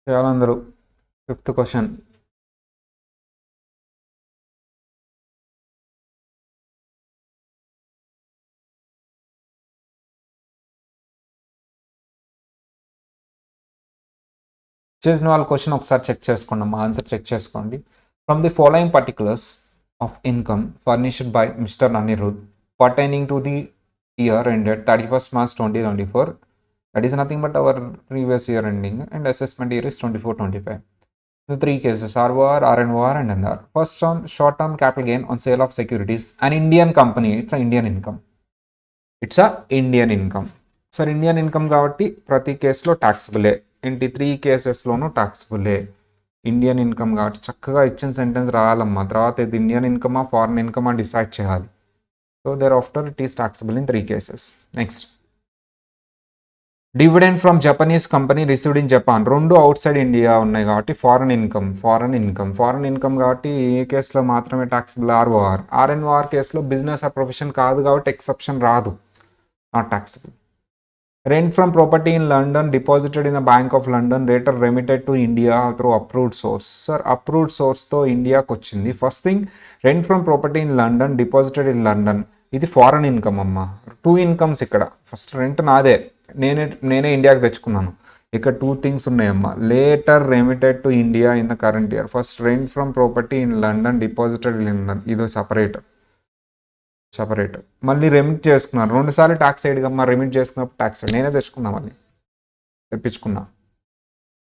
చేయాలి అందరూ. ఫిఫ్త్ క్వశ్చన్, చేసిన వాళ్ళ క్వశ్చన్ ఒకసారి చెక్ చేసుకోండి అమ్మా, ఆన్సర్ చెక్ చేసుకోండి. From the following particulars of income furnished by mister Anirudh pertaining to the year ended 31st March 2024, that is nothing but our previous year ending, and assessment year is 24-25. The three cases, ROR, RNOR and NR. First on short-term capital gain on sale of securities, an Indian company, it's a Indian income. It's a Indian income. Sir, Indian income కాబట్టి ప్రతి కేసులో ట్యాక్సిబులే. ఇంటి 3 కేసెస్లోనూ ట్యాక్సిబులే. Indian income కాబట్టి చక్కగా ఇచ్చిన sentence రాయాలమ్మా. తర్వాత ఇది ఇండియన్ ఇన్కమా ఫారిన్ ఇన్కమా డిసైడ్ చేయాలి. So thereafter it is taxable in 3 cases. Next, dividend from Japanese company received in Japan. రెండు అవుట్ సైడ్ ఇండియా ఉన్నాయి కాబట్టి ఫారెన్ ఇన్కమ్ కాబట్టి ఏ కేసులో మాత్రమే ట్యాక్సిబుల్? ఆర్ఓఆర్. ఆర్ఎన్ఓఆర్ కేసులో బిజినెస్ ఆర్ ప్రొఫెషన్ కాదు కాబట్టి ఎక్సెప్షన్ రాదు, not taxable. Rent from property in London deposited in the bank of London later remitted to India through approved source. Sir, approved సోర్స్తో ఇండియాకి వచ్చింది. First thing, rent from property in London deposited in London, ఇది foreign income అమ్మా. 2 incomes ఇక్కడ. First rent నాదే, నేనే ఇండియాకి తెచ్చుకున్నాను. ఇక్కడ 2 థింగ్స్ ఉన్నాయమ్మా. Later remitted to India in the current year. First rent from property in London deposited in London, ఇది సపరేట్. మళ్ళీ రెమిట్ చేసుకున్నారు. 2 సార్లు ట్యాక్స్ సైడ్ అమ్మా. రెమిట్ చేసుకున్నప్పుడు ట్యాక్స్ సైడ్ నేనే తెచ్చుకున్నా, మళ్ళీ తెప్పించుకున్నా.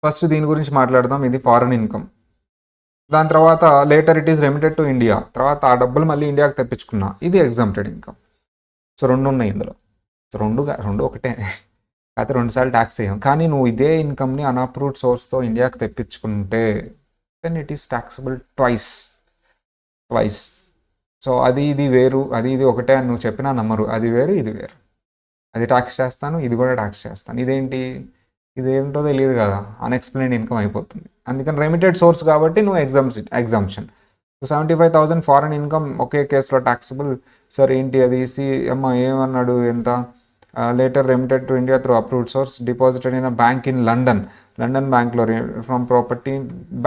ఫస్ట్ దీని గురించి మాట్లాడదాం. ఇది ఫారెన్ ఇన్కమ్. దాని తర్వాత later it is remitted to India, తర్వాత ఆ డబ్బులు మళ్ళీ ఇండియాకి తెప్పించుకున్నా, ఇది ఎగ్జామ్టెడ్ ఇన్కమ్. సో 2 ఉన్నాయి ఇందులో. సో రెండు ఒకటే, అయితే 2 సార్లు ట్యాక్స్ వేయం. కానీ నువ్వు ఇదే ఇన్కమ్ని అన్అప్రూవ్డ్ సోర్స్తో ఇండియాకి తెప్పించుకుంటే then it is taxable twice. So అది ఇది వేరు, అది ఇది ఒకటే అని నువ్వు చెప్పినా నమ్మరు. అది వేరు, ఇది వేరు. అది ట్యాక్స్ చేస్తాను, ఇది కూడా ట్యాక్స్ చేస్తాను. ఇదేంటో తెలియదు కదా, అన్ఎక్స్ప్లెయిన్డ్ ఇన్కమ్ అయిపోతుంది. అందుకని రెమిటెడ్ సోర్స్ కాబట్టి నువ్వు ఎగ్జామ్షన్. 75,000 ఫారెన్ ఇన్కమ్ ఒకే కేసులో ట్యాక్సబుల్. సార్ ఏంటి అది అమ్మ ఏమన్నాడు ఎంత later remitted to India through approved source deposited in a bank in London బ్యాంక్లో from property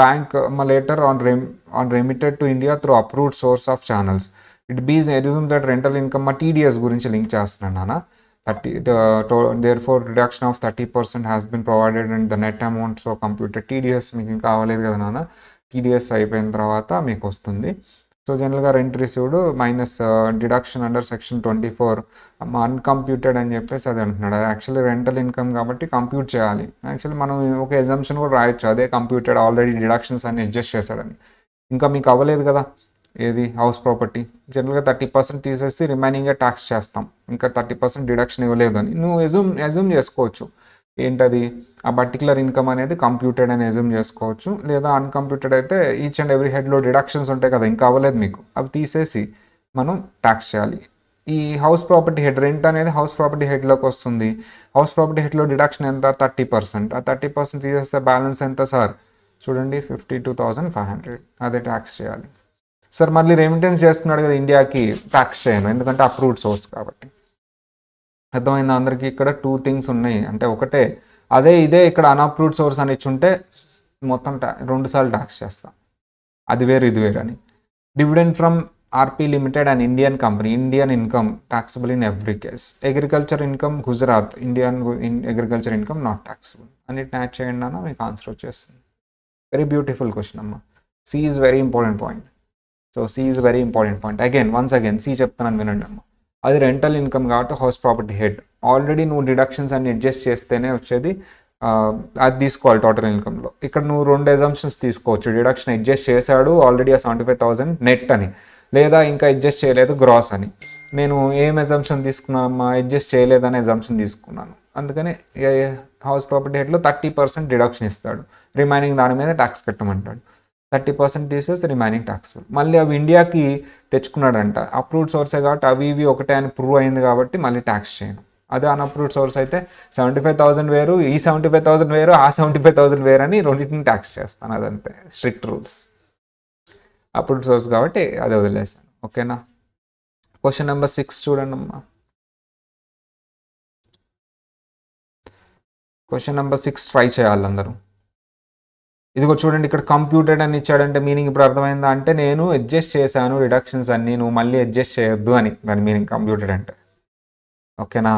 bank later on remitted to India through approved source of channels. It be assume that rental income TDS గురించి link చేస్తున్నాను నాన్న. 30 reduction of 30% has been provided and the net amount so computer. TDS మీకు ఇంకా అవ్వలేదు కదా నాన్న, TDS అయిపోయిన తర్వాత మీకు వస్తుంది. సో జనరల్గా rent received minus deduction under section 24 అన్కంప్యూటెడ్ అని చెప్పేసి అది అంటున్నాడు. అది యాక్చువల్లీ రెంటల్ ఇన్కమ్ కాబట్టి కంప్యూట్ చేయాలి. యాక్చువల్లీ మనం ఒక ఎగ్జామ్షన్ కూడా రాయొచ్చు, అదే కంప్యూటెడ్ ఆల్రెడీ డిడక్షన్స్ అన్ని అడ్జస్ట్ చేశాడని. ఇంకా మీకు అవ్వలేదు కదా ఏది హౌస్ ప్రాపర్టీ, జనరల్గా 30% తీసేసి రిమైనింగ్గా ట్యాక్స్ చేస్తాం, ఇంకా 30% డిడక్షన్ ఇవ్వలేదు అని నువ్వు ఎజ్యూమ్ చేసుకోవచ్చు. ఏంటది ఆ పర్టికులర్ ఇన్కమ్ అనేది కంప్యూటెడ్ అని ఎజ్యూమ్ చేసుకోవచ్చు. లేదా అన్కంప్యూటెడ్ అయితే ఈచ్ అండ్ ఎవ్రీ హెడ్లో డిడక్షన్స్ ఉంటాయి కదా, ఇంకా అవ్వలేదు మీకు, అవి తీసేసి మనం ట్యాక్స్ చేయాలి. ఈ హౌస్ ప్రాపర్టీ హెడ్ రెంట్ అనేది హౌస్ ప్రాపర్టీ హెడ్లోకి వస్తుంది. హౌస్ ప్రాపర్టీ హెడ్లో డిడక్షన్ ఎంత 30%. ఆ 30% తీసేస్తే బ్యాలెన్స్ ఎంత సార్ చూడండి 52,500, అదే ట్యాక్స్ చేయాలి. సార్ మళ్ళీ రెమిటెన్స్ చేస్తున్నాడు కదా ఇండియాకి, ట్యాక్స్ చేయను ఎందుకంటే అప్రూవ్డ్ సోర్స్ కాబట్టి. అర్థమైందా అందరికీ? ఇక్కడ 2 థింగ్స్ ఉన్నాయి, అంటే ఒకటే ఇదే ఇక్కడ అన్అప్రూవ్డ్ సోర్స్ అని ఇచ్చుంటే మొత్తం 2 సార్లు ట్యాక్స్ చేస్తాం, అది వేరు ఇది వేరు అని. Dividend from RP limited and Indian company, Indian income taxable in every case. Agriculture income Gujarat, Indian agriculture income not taxable. అన్నిటిని యాడ్ చేయండి అన్న మీకు ఆన్సర్ వచ్చేస్తుంది. వెరీ బ్యూటిఫుల్ క్వశ్చన్ అమ్మ. C is very important point. So C is very important point. Once again C చెప్తున్నాను వినండి అమ్మ. అది రెంటల్ ఇన్కమ్ కాబట్టి హౌస్ ప్రాపర్టీ హెడ్ ఆల్రెడీ నువ్వు డిడక్షన్స్ అన్ని అడ్జస్ట్ చేస్తేనే వచ్చేది అది తీసుకోవాలి టోటల్ ఇన్కమ్లో. ఇక్కడ నువ్వు 2 ఎజంప్షన్స్ తీసుకోవచ్చు. డిడక్షన్ అడ్జస్ట్ చేశాడు ఆల్రెడీ ఆ 75,000 నెట్ అని, లేదా ఇంకా అడ్జస్ట్ చేయలేదు గ్రాస్ అని. నేను ఏం ఎజంప్షన్ తీసుకున్నానమ్మా, అడ్జస్ట్ చేయలేదని ఎజంప్షన్ తీసుకున్నాను. అందుకని హౌస్ ప్రాపర్టీ హెడ్లో 30% డిడక్షన్ ఇస్తాడు, రిమైనింగ్ దాని మీద ట్యాక్స్ కట్టమంటాడు. 30% తీసేసి రిమైనింగ్ ట్యాక్స్ఫుల్. మళ్ళీ అవి ఇండియాకి తెచ్చుకున్నాడంట, అప్రూవ్డ్ సోర్సే కాబట్టి అవి ఇవి ఒకటే అని ప్రూవ్ అయింది కాబట్టి మళ్ళీ ట్యాక్స్ చేయను. అదే అన్అప్రూవ్డ్ సోర్స్ అయితే 75,000 వేరు, ఈ 75,000 వేరు, ఆ 75,000 వేరు అని రెండింటిని ట్యాక్స్ చేస్తాను. అదంతే స్ట్రిక్ట్ రూల్స్. అప్రూవ్డ్ సోర్స్ కాబట్టి అది వదిలేసాను. ఓకేనా? క్వశ్చన్ నెంబర్ 6 చూడండి అమ్మా. క్వశ్చన్ నెంబర్ 6 ట్రై చేయాలి అందరూ. ఇదిగో చూడండి, ఇక్కడ కంప్యూటెడ్ అని ఇచ్చాడంటే మీనింగ్ ఇప్పుడు అర్థమైందా? అంటే నేను అడ్జస్ట్ చేశాను రిడక్షన్స్ అన్నీ, నువ్వు మళ్ళీ అడ్జస్ట్ చేయొద్దు అని దాని మీనింగ్ కంప్యూటెడ్ అంటే. ఓకేనా?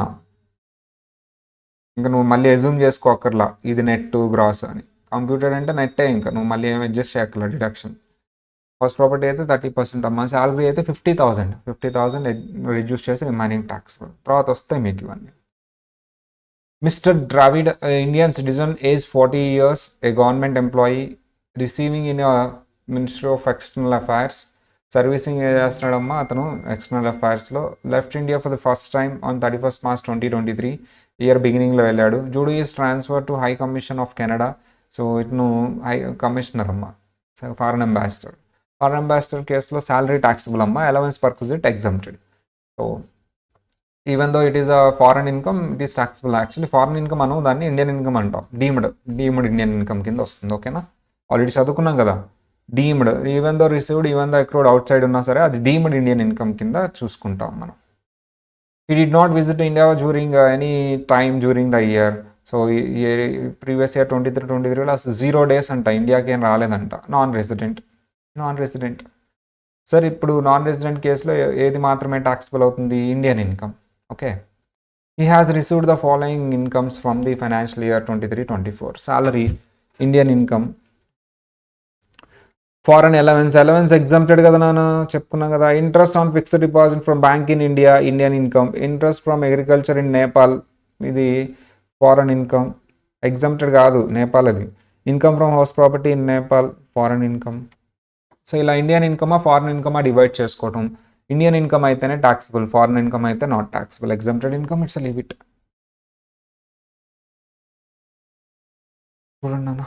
ఇంకా నువ్వు మళ్ళీ ఎజ్యూమ్ చేసుకోకర్లా ఇది నెట్ గ్రాస్ అని. కంప్యూటెడ్ అంటే నెట్టే, ఇంకా నువ్వు మళ్ళీ ఏం అడ్జస్ట్ చేయక్కర్లా డిడక్షన్. హౌస్ ప్రాపర్టీ అయితే 30% అమ్మా. శాలరీ అయితే 50,000 రిడ్యూస్ చేసి రిమైనింగ్ ట్యాక్స్ తర్వాత వస్తాయి మీకు ఇవన్నీ. Mr. Dravid, Indian citizen, age 40 years, a government employee, receiving in a Ministry of External Affairs, servicing చేస్తున్నాడమ్మా అతను ఎక్స్టర్నల్ అఫైర్స్లో. Left India for the first time on 31st March 2023, year బిగినింగ్లో వెళ్ళాడు. జూడూ is transfer to high commission of Canada. So ఇతను high commissioner అమ్మ, foreign ambassador. Foreign ambassador కేసులో salary taxable అమ్మ, allowance purpose it exempted. So even though it is a foreign income, it is taxable. Actually foreign income మనం దాన్ని Indian income అంటాం. Deemed Indian income కింద వస్తుంది. ఓకేనా? Already చదువుకున్నాం కదా. Deemed even though received, even though accrued out side ఉన్నా సరే అది డీమ్డ్ ఇండియన్ ఇన్కమ్ కింద చూసుకుంటాం మనం. He did not visit India during any time during the year. So previous year 23-24లో అసలు 0 days అంట, ఇండియాకి ఏం రాలేదంట. Non resident. సార్ ఇప్పుడు నాన్ రెసిడెంట్ కేసులో ఏది మాత్రమే ట్యాక్సిబుల్ అవుతుంది? Indian income. Okay. He has received the following incomes from the financial year 23-24. Salary, Indian income. Foreign allowance exempted కదా నాన్న, చెప్పుకున్నాం కదా. Interest on fixed deposit from bank in India, Indian income. Interest from agriculture in Nepal, ఇది foreign income, exempted కాదు నేపాల్ అది. Income from house property in Nepal, foreign income. So ఇలా Indian ఇన్కమా foreign ఇన్కమా divide చేసుకోవటం. ఇండియన్ ఇన్కమ్ అయితేనే ట్యాక్సిబుల్, ఫారెన్ ఇన్కమ్ అయితే not taxable. Exempted income it's leave it. చూడండి అన్న.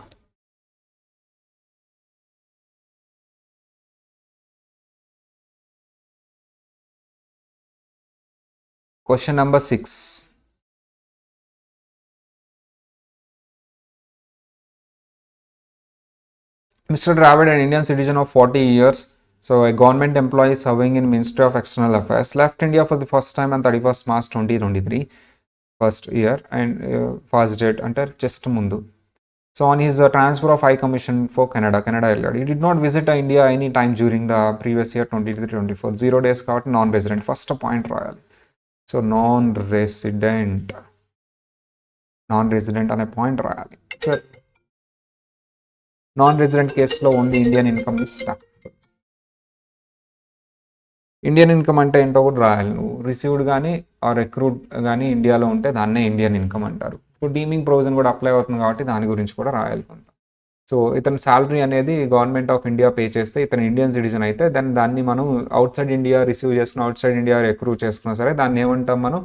Question number 6. Mr. Dravid, an Indian citizen of 40 years, So a government employee serving in Ministry of External Affairs left India for the first time on 31st March 2023, first year and first date అంటే just ముందు. So on his transfer of High Commission for Canada వెళ్ళాడు. He did not visit India any time during the previous year 23-24. 0 days కాబట్టి non resident first point రాయాలి. So non resident అనే point రాయాలి. Sir non resident కేసులో only Indian income is taxable. Indian income అంటే ఏంటో కూడా రాయాలి నువ్వు. రిసీవ్డ్ కానీ ఆర్ అక్రూడ్ కానీ ఇండియాలో ఉంటే దాన్నే ఇండియన్ ఇన్కమ్ అంటారు. ఇప్పుడు డీమింగ్ ప్రొవిజన్ కూడా అప్లై అవుతుంది కాబట్టి దాని గురించి కూడా రాయాలి కొంత. సో ఇతని శాలరీ అనేది గవర్నమెంట్ ఆఫ్ ఇండియా పే చేస్తే ఇతను ఇండియన్ సిటిజన్ అయితే దాన్ని మనం అవుట్ సైడ్ ఇండియా రిసీవ్ చేసుకున్న అవుట్ సైడ్ ఇండియా అక్రూ చేసుకున్నా సరే దాన్ని ఏమంటాం మనం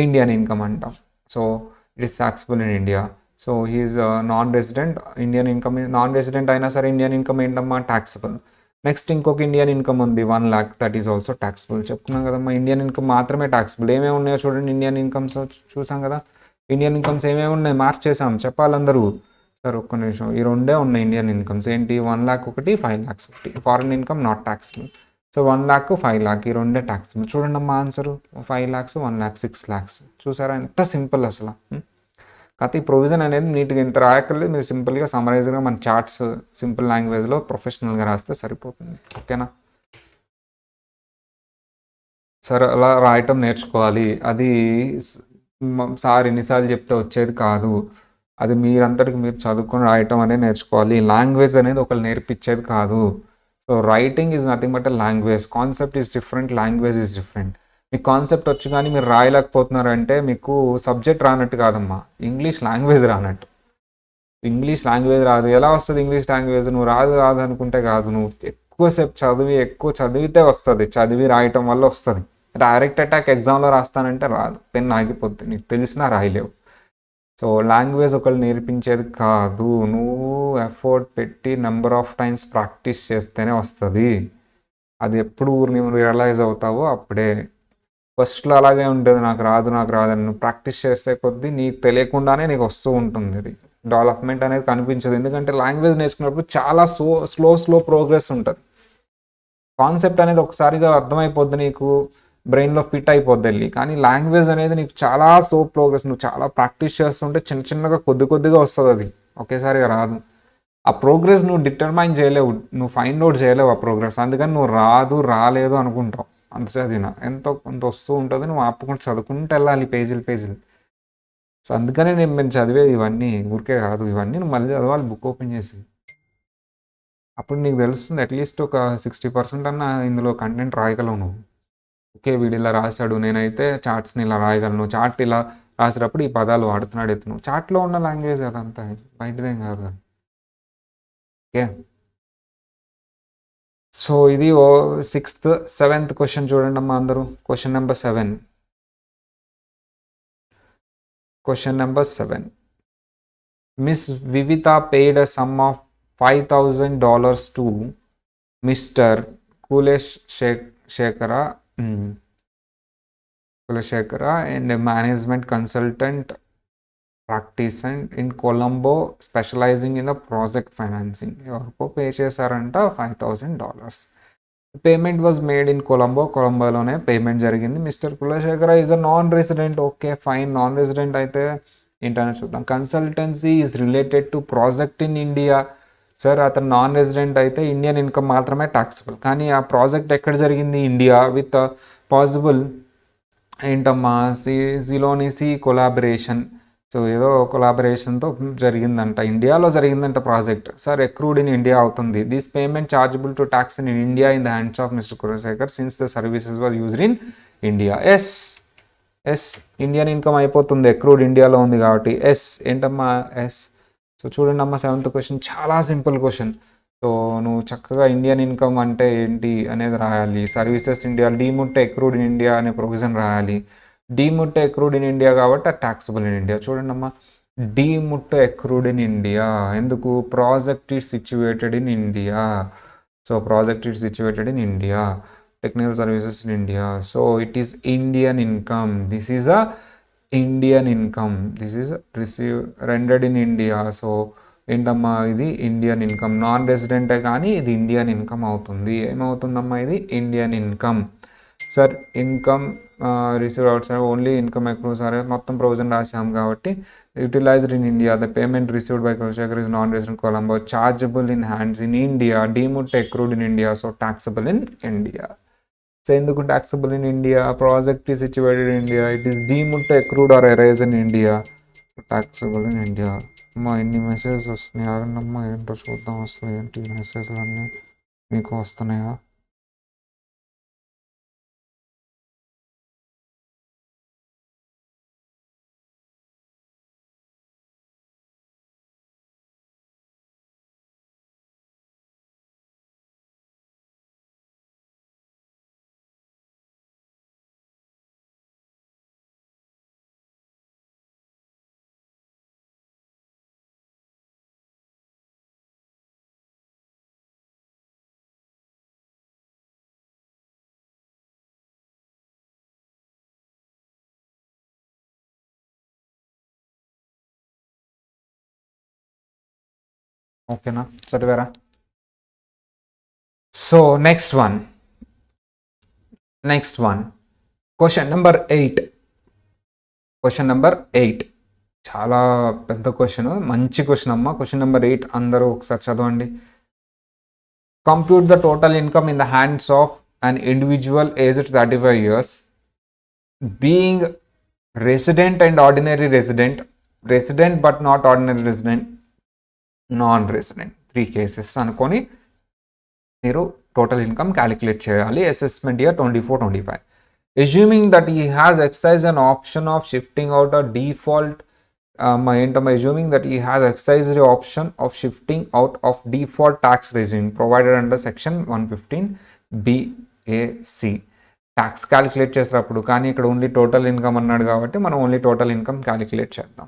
ఇండియన్ ఇన్కమ్ అంటాం. So it is taxable in India. So he is non resident. Indian income non resident అయినా సరే ఇండియన్ ఇన్కమ్ ఏంటమ్మా టాక్సిబుల్. నెక్స్ట్ ఇంకొక ఇండియన్ ఇన్కమ్ ఉంది 1 lakh, that is also taxable. చెప్పుకున్నాం కదమ్మా ఇండియన్ ఇన్కమ్ మాత్రమే టాక్సిబుల్. ఏమేమి ఉన్నాయో చూడండి ఇండియన్ ఇన్కమ్స్ చూసాం కదా. ఇండియన్ ఇన్కమ్స్ ఏమేమి ఉన్నాయి మార్క్ చేసాం చెప్పాలందరూ. సార్ ఒక్క నిమిషం, ఈ రెండే ఉన్నాయి ఇండియన్ ఇన్కమ్స్. ఏంటి 1 lakh ఒకటి, 5 lakhs ఒకటి. Foreign income not taxable. So 1 lakh 5 lakh ఈ రెండే టాక్సిబుల్. చూడండి అమ్మా ఆన్సరు 5 lakhs 1 lakh 6 lakhs. చూసారా ఎంత సింపుల్ అసలు. కాకపోతే ఈ ప్రొవిజన్ అనేది నీట్గా ఇంత రాయక్కర్లేదు. మీరు సింపుల్గా సమరైజ్గా మన చార్ట్స్ సింపుల్ లాంగ్వేజ్లో ప్రొఫెషనల్గా రాస్తే సరిపోతుంది. ఓకేనా సార్? అలా రాయటం నేర్చుకోవాలి. అది సార్ ఎన్నిసార్లు చెప్తే వచ్చేది కాదు. అది మీరంతటికి మీరు చదువుకొని రాయటం అనేది నేర్చుకోవాలి. లాంగ్వేజ్ అనేది ఒకరు నేర్పించేది కాదు. So writing is nothing but a language. Concept is different, language is different. మీకు కాన్సెప్ట్ వచ్చి కానీ మీరు రాయలేకపోతున్నారంటే మీకు సబ్జెక్ట్ రానట్టు కాదమ్మా, ఇంగ్లీష్ లాంగ్వేజ్ రానట్టు. ఇంగ్లీష్ లాంగ్వేజ్ రాదు. ఎలా వస్తుంది ఇంగ్లీష్ లాంగ్వేజ్? నువ్వు రాదు అనుకుంటే కాదు. నువ్వు ఎక్కువ చదివితే వస్తుంది. చదివి రాయటం వల్ల వస్తుంది. డైరెక్ట్ అటాక్ ఎగ్జామ్లో రాస్తానంటే రాదు, పెన్ ఆగిపోద్ది. నీకు తెలిసినా రాయలేవు. సో లాంగ్వేజ్ ఒకళ్ళు నేర్పించేది కాదు. నువ్వు ఎఫర్ట్ పెట్టి నెంబర్ ఆఫ్ టైమ్స్ ప్రాక్టీస్ చేస్తేనే వస్తుంది. అది ఎప్పుడు నువ్వు రియలైజ్ అవుతావో అప్పుడే. ఫస్ట్లో అలాగే ఉంటుంది, నాకు రాదు అని. నువ్వు ప్రాక్టీస్ చేస్తే కొద్దీ నీకు తెలియకుండానే నీకు వస్తూ ఉంటుంది. అది డెవలప్మెంట్ అనేది కనిపించదు. ఎందుకంటే లాంగ్వేజ్ నేర్చుకున్నప్పుడు చాలా స్లో ప్రోగ్రెస్ ఉంటుంది. కాన్సెప్ట్ అనేది ఒకసారిగా అర్థమైపోద్ది, నీకు బ్రెయిన్లో ఫిట్ అయిపోద్ది వెళ్ళి. కానీ లాంగ్వేజ్ అనేది నీకు చాలా స్లో ప్రోగ్రెస్. నువ్వు చాలా ప్రాక్టీస్ చేస్తుంటే చిన్నగా కొద్దిగా వస్తుంది. అది ఒకేసారిగా రాదు. ఆ ప్రోగ్రెస్ నువ్వు డిటర్మైన్ చేయలేవు, నువ్వు ఫైండ్ అవుట్ చేయలేవు ఆ ప్రోగ్రెస్. అందుకని నువ్వు రాలేదు అనుకుంటావు. అంత చదివినా ఎంతో కొంత వస్తూ ఉంటుంది. నువ్వు ఆపుకుంటూ చదువుకుంటూ వెళ్ళాలి పేజీలు. సో అందుకనే మేము చదివేది ఇవన్నీ ఊరికే కాదు. ఇవన్నీ నువ్వు మళ్ళీ చదవాలి బుక్ ఓపెన్ చేసి. అప్పుడు నీకు తెలుస్తుంది అట్లీస్ట్ ఒక 60% అన్న ఇందులో కంటెంట్ రాయగలవు నువ్వు. ఓకే వీడు ఇలా రాశాడు, నేనైతే చార్ట్స్ని ఇలా రాయగలను. చార్ట్ ఇలా రాసేటప్పుడు ఈ పదాలు వాడుతున్నాడు ఎత్తును. చార్ట్లో ఉన్న లాంగ్వేజ్ అదంతా బయటదేం కాదు కదా. ఓకే సో ఇది 6th 7th క్వశ్చన్ చూడండి అమ్మా అందరూ. Question number 7. Miss Vivitha paid a sum of $5,000 to mister Kulasekara and management consultant practice and in Colombo specialising in the project financing. ఎవరికో పే చేశారంట $5,000. పేమెంట్ వాజ్ మేడ్ ఇన్ కొలంబోలోనే పేమెంట్ జరిగింది. Mister Kulasekara is a non resident. Okay fine, non resident అయితే ఏంటనే చూద్దాం. Consultancy is related to project in India. Sir అతను non resident అయితే Indian income మాత్రమే టాక్సిబుల్. కానీ ఆ ప్రాజెక్ట్ ఎక్కడ జరిగింది? ఇండియా. విత్ పాసిబుల్ ఏంటమ్మా సిలోనిసి కొలాబరేషన్. సో ఏదో కొలాబరేషన్తో జరిగిందంట, ఇండియాలో జరిగిందంట project. Sir accrued in India అవుతుంది. This payment chargeable to tax in India in the hands of mister Kulasekhar since the services were used in India. Yes Indian income అయిపోతుంది, accrued ఇండియాలో ఉంది కాబట్టి. ఏంటమ్మా ఎస్. సో చూడండి అమ్మా 7th క్వశ్చన్ చాలా simple question. So నువ్వు చక్కగా ఇండియన్ ఇన్కమ్ అంటే ఏంటి అనేది రాయాలి. Services India, deemed accrued in India అనే ప్రొవిజన్ రాయాలి. డీముట్ అక్రూడ్ ఇన్ ఇండియా కాబట్టి టాక్సిబుల్ ఇన్ ఇండియా. చూడండి అమ్మా డీముట్ అక్రూడ్ ఇన్ ఇండియా ఎందుకు? Project is situated in India. So project is situated in India. Technical services in India. So it is Indian income. This is a Indian income. This is rendered in India. So ఏంటమ్మా ఇది Indian income, non రెసిడెంటే కానీ ఇది Indian income అవుతుంది. ఏమవుతుందమ్మా ఇది Indian income. Sir income received outside only income accrue సరే మొత్తం provision రాసాం కాబట్టి utilised in India the payment received by Kulasekhar is non resident Colombo chargeable in hands in India deemed accrued in India so taxable in India. So ఎందుకు taxable in India? Project is situated in India, it is deemed accrued or arise in India, taxable in India. అమ్మా ఎన్ని messages వస్తున్నాయి ఆగండమ్మా, ఏంటో చూద్దాం అసలు ఏంటి మెసేజ్లు అన్నీ మీకు వస్తున్నాయా? ఓకేనా, చదివారా? So next one question number 8. Question number 8 చాలా పెద్ద క్వశ్చన్, మంచి క్వశ్చన్ అమ్మా. క్వశ్చన్ నెంబర్ 8 అందరూ ఒకసారి చదవండి. Compute the total income in the hands of an individual aged 35 years being resident and ordinary resident, resident but not ordinary resident, non resident, 3 cases అనుకొని మీరు total income calculate చేయాలి. Assessment year 24-25. assuming that he has exercised an option of shifting out a default assuming that he has exercised the option of shifting out of default tax regime provided under section 115BAC. Tax calculate చేసేటప్పుడు కానీ ఇక్కడ only total income అన్నాడు కాబట్టి మనం only total income calculate చేద్దాం.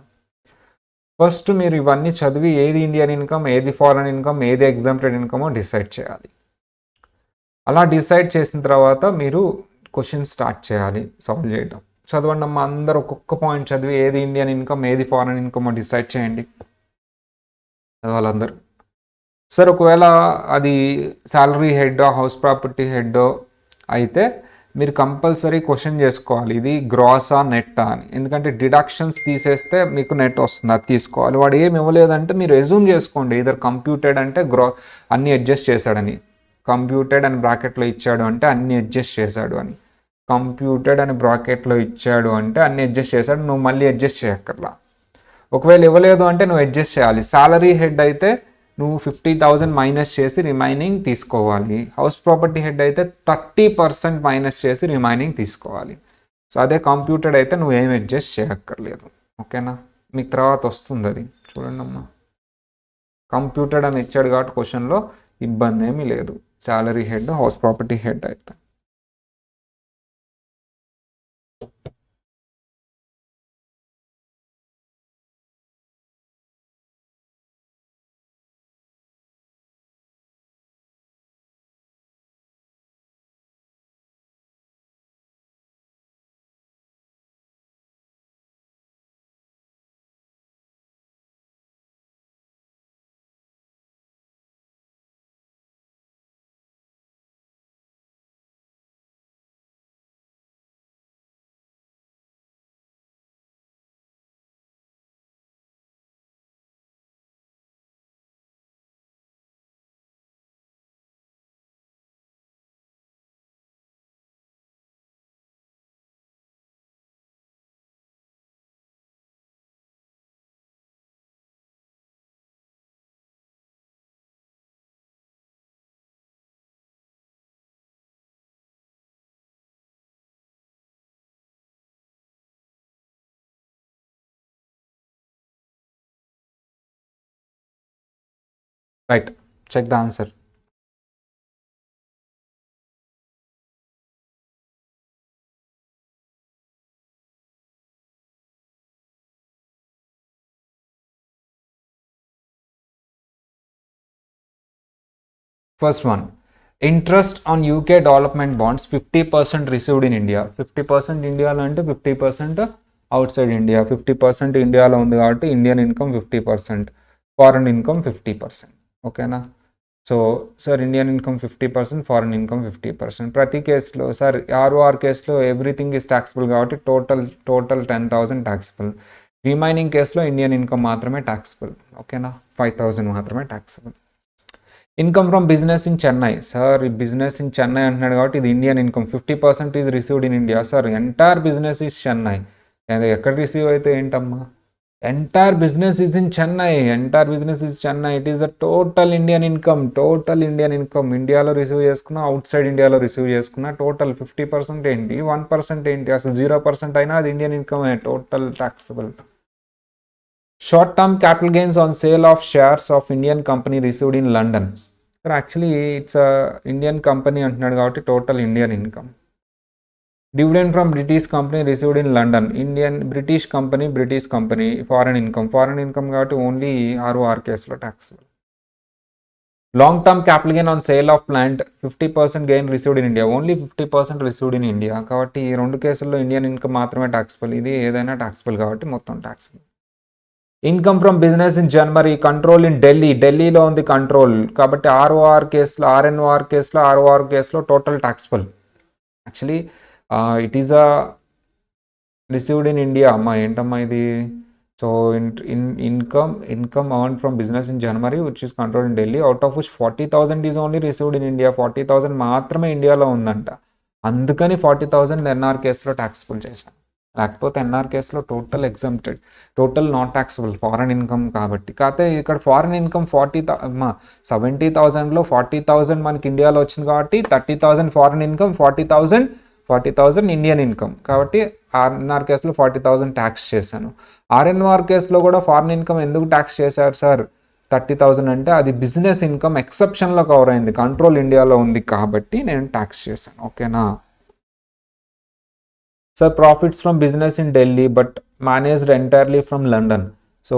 First మీరు ఇవన్నీ చదివి ఏది ఇండియన్ ఇన్కమ్, ఏది ఫారెన్ ఇన్కమ్, ఏది ఎగ్జామ్టెడ్ ఇన్కమో డిసైడ్ చేయాలి. అలా డిసైడ్ చేసిన తర్వాత మీరు క్వశ్చన్ స్టార్ట్ చేయాలి సాల్వ్ చేయడం. చదవండి అమ్మా అందరూ ఒక్కొక్క పాయింట్ చదివి ఏది ఇండియన్ ఇన్కమ్ ఏది ఫారెన్ ఇన్కమో డిసైడ్ చేయండి వాళ్ళందరూ. సార్ ఒకవేళ అది salary head house property head అయితే మీరు కంపల్సరీ క్వశ్చన్ చేసుకోవాలి ఇది గ్రాసా నెట్టా అని. ఎందుకంటే డిడక్షన్స్ తీసేస్తే మీకు నెట్ వస్తుంది, అది తీసుకోవాలి. వాడు ఏమి ఇవ్వలేదంటే మీరు ఎజ్యూమ్ చేసుకోండి ఇదర్ కంప్యూటెడ్ అంటే అన్నీ అడ్జస్ట్ చేశాడని, కంప్యూటెడ్ అని బ్రాకెట్లో ఇచ్చాడు అంటే అన్ని అడ్జస్ట్ చేశాడు అని, కంప్యూటెడ్ అని బ్రాకెట్లో ఇచ్చాడు అంటే అన్ని అడ్జస్ట్ చేశాడు, నువ్వు మళ్ళీ అడ్జస్ట్ చేయక్కర్లా. ఒకవేళ ఇవ్వలేదు అంటే నువ్వు అడ్జస్ట్ చేయాలి. సాలరీ హెడ్ అయితే నువ్వు 50,000 మైనస్ చేసి రిమైనింగ్ తీసుకోవాలి. హౌస్ ప్రాపర్టీ హెడ్ అయితే 30% మైనస్ చేసి రిమైనింగ్ తీసుకోవాలి. సో అదే కంప్యూటెడ్ అయితే నువ్వు ఏం అడ్జస్ట్ చేయక్కర్లేదు. ఓకేనా, మీకు తర్వాత వస్తుంది అది చూడండి అమ్మా. కంప్యూటెడ్ అని ఇచ్చాడు కాబట్టి క్వశ్చన్లో ఇబ్బంది ఏమీ లేదు. Salary head house property head అయితే right. Check the answer. First one, interest on UK development bonds 50% received in India. 50% ఇండియాలో అంటే 50% అవుట్ సైడ్ ఇండియా. 50% ఇండియాలో ఉంది కాబట్టి ఇండియన్ ఇన్కమ్ 50%. Foreign income 50%. ఓకేనా? So sir Indian income 50%, foreign income 50%. ప్రతి కేసులో sir ROR కేసులో ఎవ్రీథింగ్ ఈజ్ ట్యాక్సిబుల్ కాబట్టి టోటల్ 10,000 ట్యాక్సిబుల్. రిమైనింగ్ కేసులో ఇండియన్ ఇన్కమ్ మాత్రమే ట్యాక్సిబుల్. ఓకేనా? 5,000 మాత్రమే taxable. Income from business in Chennai. Sir ఈ బిజినెస్ ఇన్ చెన్నై అంటున్నాడు కాబట్టి ఇది Indian income. 50% is received in India. Sir entire business is Chennai. ఎక్కడ రిసీవ్ అయితే ఏంటమ్మా? Entire business is in Chennai. Entire business is Chennai. It is the total Indian income. Total Indian income. ఇండియాలో receive చేసుకున్నా, out side ఇండియాలో receive చేసుకున్నా total 50% ఏంటి, 1% ఏంటి, అసలు 0% అయినా అది Indian income total taxable. Short term capital gains on sale of shares of Indian company received in London. Sir actually it's Indian company అంటున్నాడు కాబట్టి total Indian income. Dividend from British company received in London. British company foreign income కాబట్టి only ROR కేసులో taxable. Long term capital gain on sale of plant 50% gain received in India. Only 50% received in India కాబట్టి ఈ రెండు కేసుల్లో Indian income మాత్రమే taxable. ఇది ఏదైనా taxable కాబట్టి మొత్తం taxable. Income from business in January. Control in ఢిల్లీలో ఉంది కంట్రోల్ కాబట్టి ఆర్ఓఆర్ కేసులో total taxable. Actually it is received in India. అమ్మా ఏంటమ్మా ఇది? So income earn from business in January which is control in Delhi, out of which 40,000 is only received in India. 40,000 మాత్రమే ఇండియాలో ఉందంట. అందుకని 40,000 ఎన్ఆర్ కేసులో ట్యాక్సబుల్ చేశాను. లేకపోతే ఎన్ఆర్ కేసులో total exempted, total not taxable foreign income కాబట్టి. కాకపోతే ఇక్కడ ఫారెన్ ఇన్కమ్ 70,000లో 40,000 మనకి ఇండియాలో వచ్చింది కాబట్టి 30,000 ఫారెన్ ఇన్కమ్, 40,000 ఇండియన్ ఇన్కమ్ కాబట్టి ఆర్ఎన్ఆర్ కేసులో 40,000 ట్యాక్స్ చేశాను. ఆర్ఎన్ఆర్ కేసులో కూడా ఫారెన్ ఇన్కమ్ ఎందుకు ట్యాక్స్ చేశారు సార్ 30,000 అంటే అది బిజినెస్ ఇన్కమ్ ఎక్సెప్షన్లో కవర్ అయింది, కంట్రోల్ ఇండియాలో ఉంది కాబట్టి నేను ట్యాక్స్ చేశాను. ఓకేనా? Sir profits from business in Delhi but managed entirely from London. So